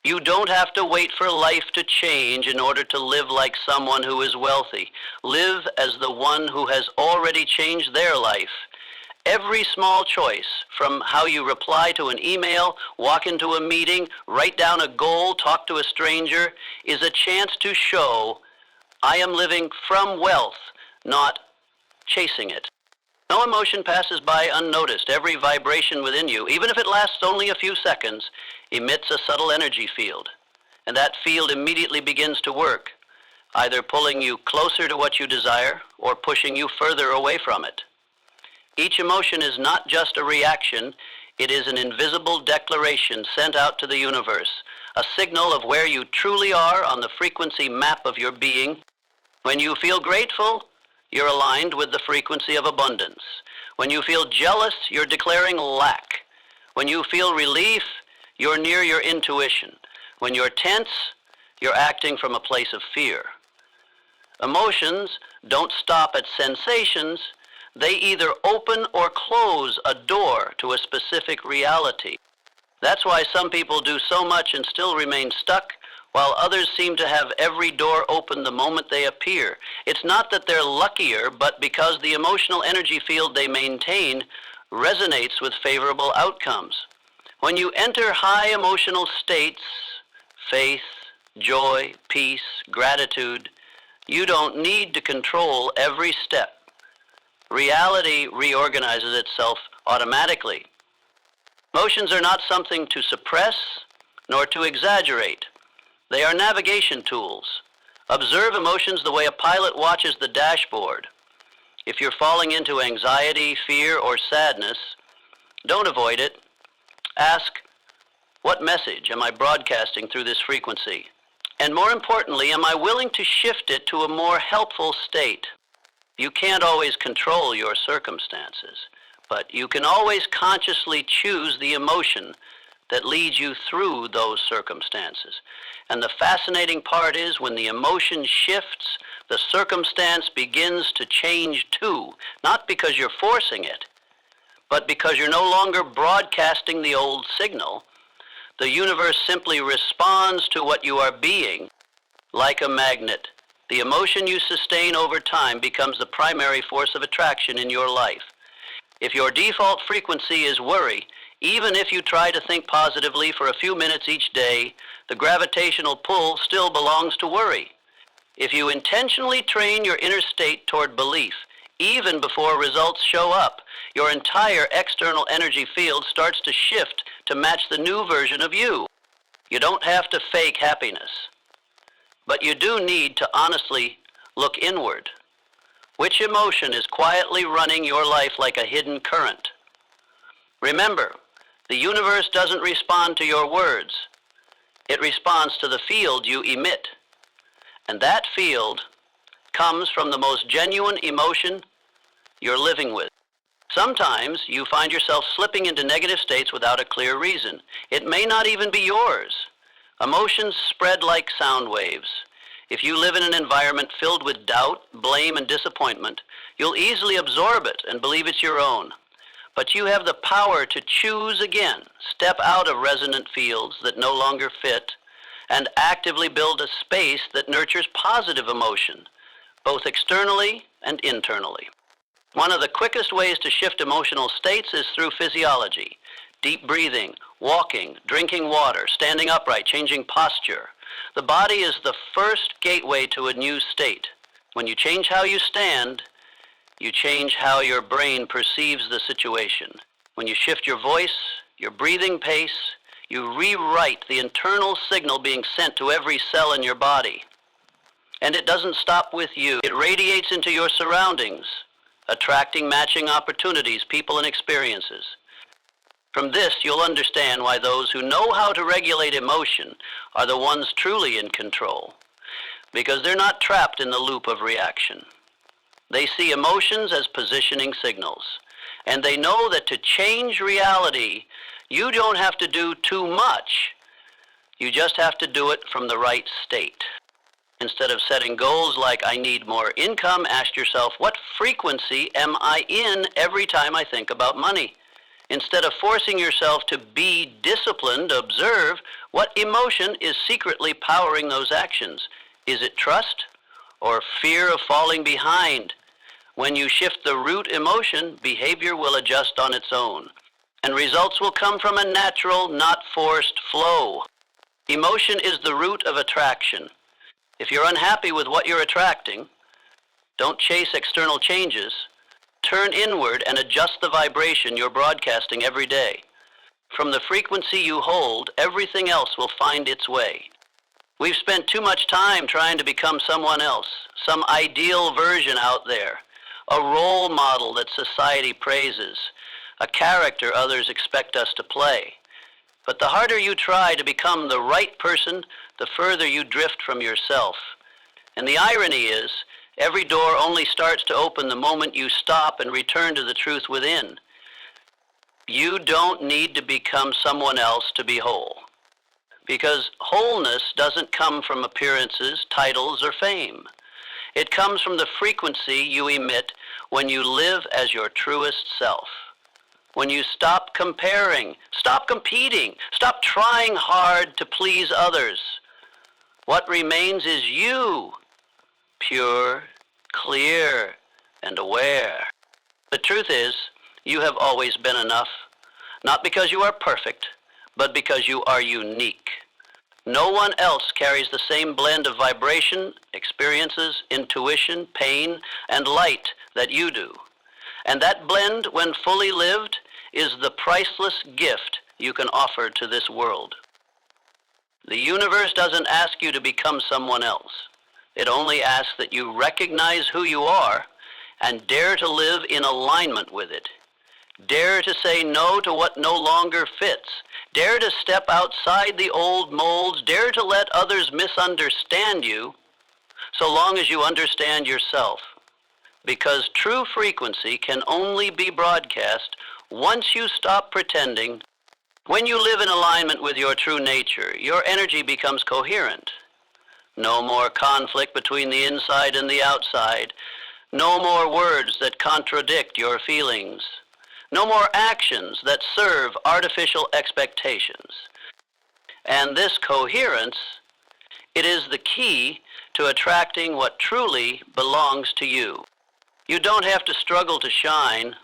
You don't have to wait for life to change in order to live like someone who is wealthy. Live as the one who has already changed their life. Every small choice, from how you reply to an email, walk into a meeting, write down a goal, talk to a stranger, is a chance to show I am living from wealth, not chasing it. No emotion passes by unnoticed. Every vibration within you, even if it lasts only a few seconds, emits a subtle energy field. And that field immediately begins to work, either pulling you closer to what you desire or pushing you further away from it. Each emotion is not just a reaction, it is an invisible declaration sent out to the universe, a signal of where you truly are on the frequency map of your being. When you feel grateful, you're aligned with the frequency of abundance. When you feel jealous, you're declaring lack. When you feel relief, you're near your intuition. When you're tense, you're acting from a place of fear. Emotions don't stop at sensations. They either open or close a door to a specific reality. That's why some people do so much and still remain stuck, while others seem to have every door open the moment they appear. It's not that they're luckier, but because the emotional energy field they maintain resonates with favorable outcomes. When you enter high emotional states, faith, joy, peace, gratitude, you don't need to control every step. Reality reorganizes itself automatically. Emotions are not something to suppress nor to exaggerate. They are navigation tools. Observe emotions the way a pilot watches the dashboard. If you're falling into anxiety, fear, or sadness, don't avoid it. Ask, what message am I broadcasting through this frequency? And more importantly, am I willing to shift it to a more helpful state? You can't always control your circumstances, but you can always consciously choose the emotion that leads you through those circumstances. And the fascinating part is when the emotion shifts, the circumstance begins to change too, not because you're forcing it, but because you're no longer broadcasting the old signal. The universe simply responds to what you are being like a magnet. The emotion you sustain over time becomes the primary force of attraction in your life. If your default frequency is worry, even if you try to think positively for a few minutes each day, the gravitational pull still belongs to worry. If you intentionally train your inner state toward belief, even before results show up, your entire external energy field starts to shift to match the new version of you. You don't have to fake happiness, but you do need to honestly look inward. Which emotion is quietly running your life like a hidden current? Remember, the universe doesn't respond to your words. It responds to the field you emit. And that field comes from the most genuine emotion you're living with. Sometimes you find yourself slipping into negative states without a clear reason. It may not even be yours. Emotions spread like sound waves. If you live in an environment filled with doubt, blame, and disappointment, you'll easily absorb it and believe it's your own. But you have the power to choose again, step out of resonant fields that no longer fit, and actively build a space that nurtures positive emotion, both externally and internally. One of the quickest ways to shift emotional states is through physiology. Deep breathing, walking, drinking water, standing upright, changing posture. The body is the first gateway to a new state. When you change how you stand, you change how your brain perceives the situation. When you shift your voice, your breathing pace, you rewrite the internal signal being sent to every cell in your body. And it doesn't stop with you. It radiates into your surroundings, attracting matching opportunities, people, and experiences. From this, you'll understand why those who know how to regulate emotion are the ones truly in control, because they're not trapped in the loop of reaction. They see emotions as positioning signals, and they know that to change reality, you don't have to do too much. You just have to do it from the right state. Instead of setting goals like, I need more income, ask yourself, what frequency am I in every time I think about money? Instead of forcing yourself to be disciplined, observe what emotion is secretly powering those actions. Is it trust or fear of falling behind? When you shift the root emotion, behavior will adjust on its own, and results will come from a natural, not forced flow. Emotion is the root of attraction. If you're unhappy with what you're attracting, don't chase external changes. Turn inward and adjust the vibration you're broadcasting every day. From the frequency you hold, everything else will find its way. We've spent too much time trying to become someone else, some ideal version out there, a role model that society praises, a character others expect us to play. But the harder you try to become the right person, the further you drift from yourself. And the irony is, every door only starts to open the moment you stop and return to the truth within. You don't need to become someone else to be whole, because wholeness doesn't come from appearances, titles, or fame. It comes from the frequency you emit when you live as your truest self. When you stop comparing, stop competing, stop trying hard to please others. What remains is you, pure, clear, and aware. The truth is, you have always been enough, not because you are perfect, but because you are unique. No one else carries the same blend of vibration, experiences, intuition, pain, and light that you do. And that blend, when fully lived, is the priceless gift you can offer to this world. The universe doesn't ask you to become someone else. It only asks that you recognize who you are and dare to live in alignment with it. Dare to say no to what no longer fits. Dare to step outside the old molds. Dare to let others misunderstand you, so long as you understand yourself. Because true frequency can only be broadcast once you stop pretending. When you live in alignment with your true nature, your energy becomes coherent. No more conflict between the inside and the outside. No more words that contradict your feelings. No more actions that serve artificial expectations. And this coherence, it is the key to attracting what truly belongs to you. You don't have to struggle to shine.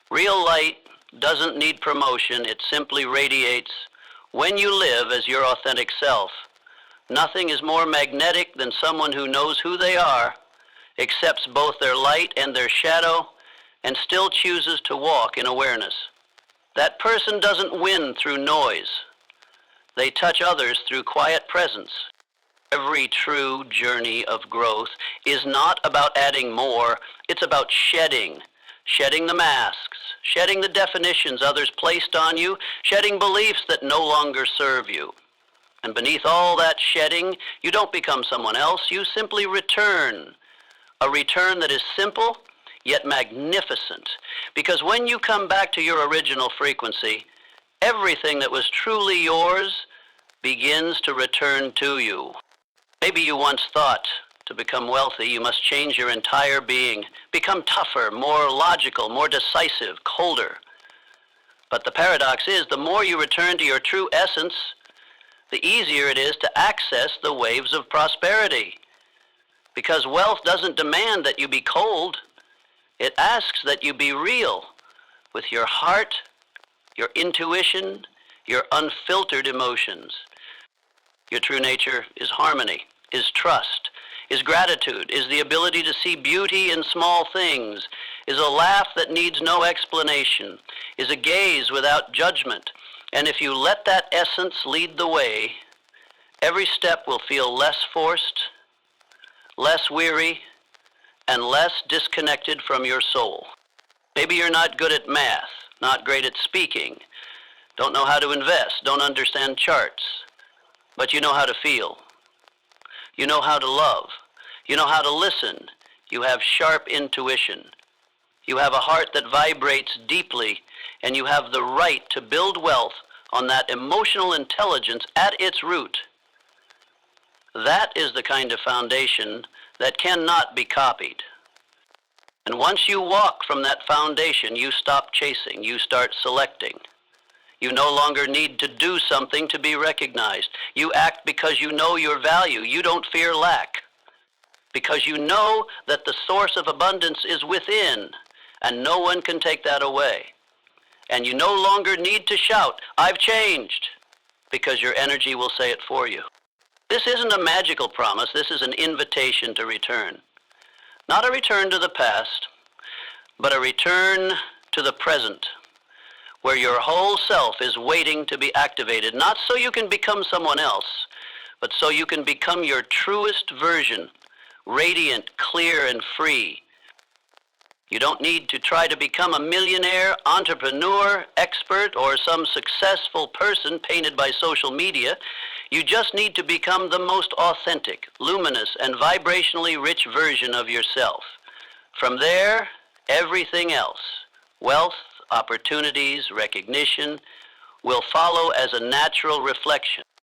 Real light doesn't need promotion. It simply radiates. When you live as your authentic self, nothing is more magnetic than someone who knows who they are, accepts both their light and their shadow, and still chooses to walk in awareness. That person doesn't win through noise. They touch others through quiet presence. Every true journey of growth is not about adding more, it's about shedding. Shedding the masks, shedding the definitions others placed on you, shedding beliefs that no longer serve you. And beneath all that shedding, you don't become someone else, you simply return. A return that is simple, yet magnificent. Because when you come back to your original frequency, everything that was truly yours begins to return to you. Maybe you once thought to become wealthy, you must change your entire being, become tougher, more logical, more decisive, colder. But the paradox is, the more you return to your true essence, the easier it is to access the waves of prosperity. Because wealth doesn't demand that you be cold. It asks that you be real with your heart, your intuition, your unfiltered emotions. Your true nature is harmony, is trust, is gratitude, is the ability to see beauty in small things, is a laugh that needs no explanation, is a gaze without judgment. And if you let that essence lead the way, every step will feel less forced, less weary, and less disconnected from your soul. Maybe you're not good at math, not great at speaking, don't know how to invest, don't understand charts, but you know how to feel. You know how to love. You know how to listen. You have sharp intuition. You have a heart that vibrates deeply, and you have the right to build wealth on that emotional intelligence at its root. That is the kind of foundation that cannot be copied. And once you walk from that foundation, you stop chasing, you start selecting. You no longer need to do something to be recognized. You act because you know your value. You don't fear lack, because you know that the source of abundance is within, and no one can take that away. And you no longer need to shout, "I've changed," because your energy will say it for you. This isn't a magical promise. This is an invitation to return. Not a return to the past, but a return to the present, where your whole self is waiting to be activated, not so you can become someone else, but so you can become your truest version, radiant, clear, and free. You don't need to try to become a millionaire, entrepreneur, expert, or some successful person painted by social media. You just need to become the most authentic, luminous, and vibrationally rich version of yourself. From there, everything else, wealth, opportunities, recognition, will follow as a natural reflection.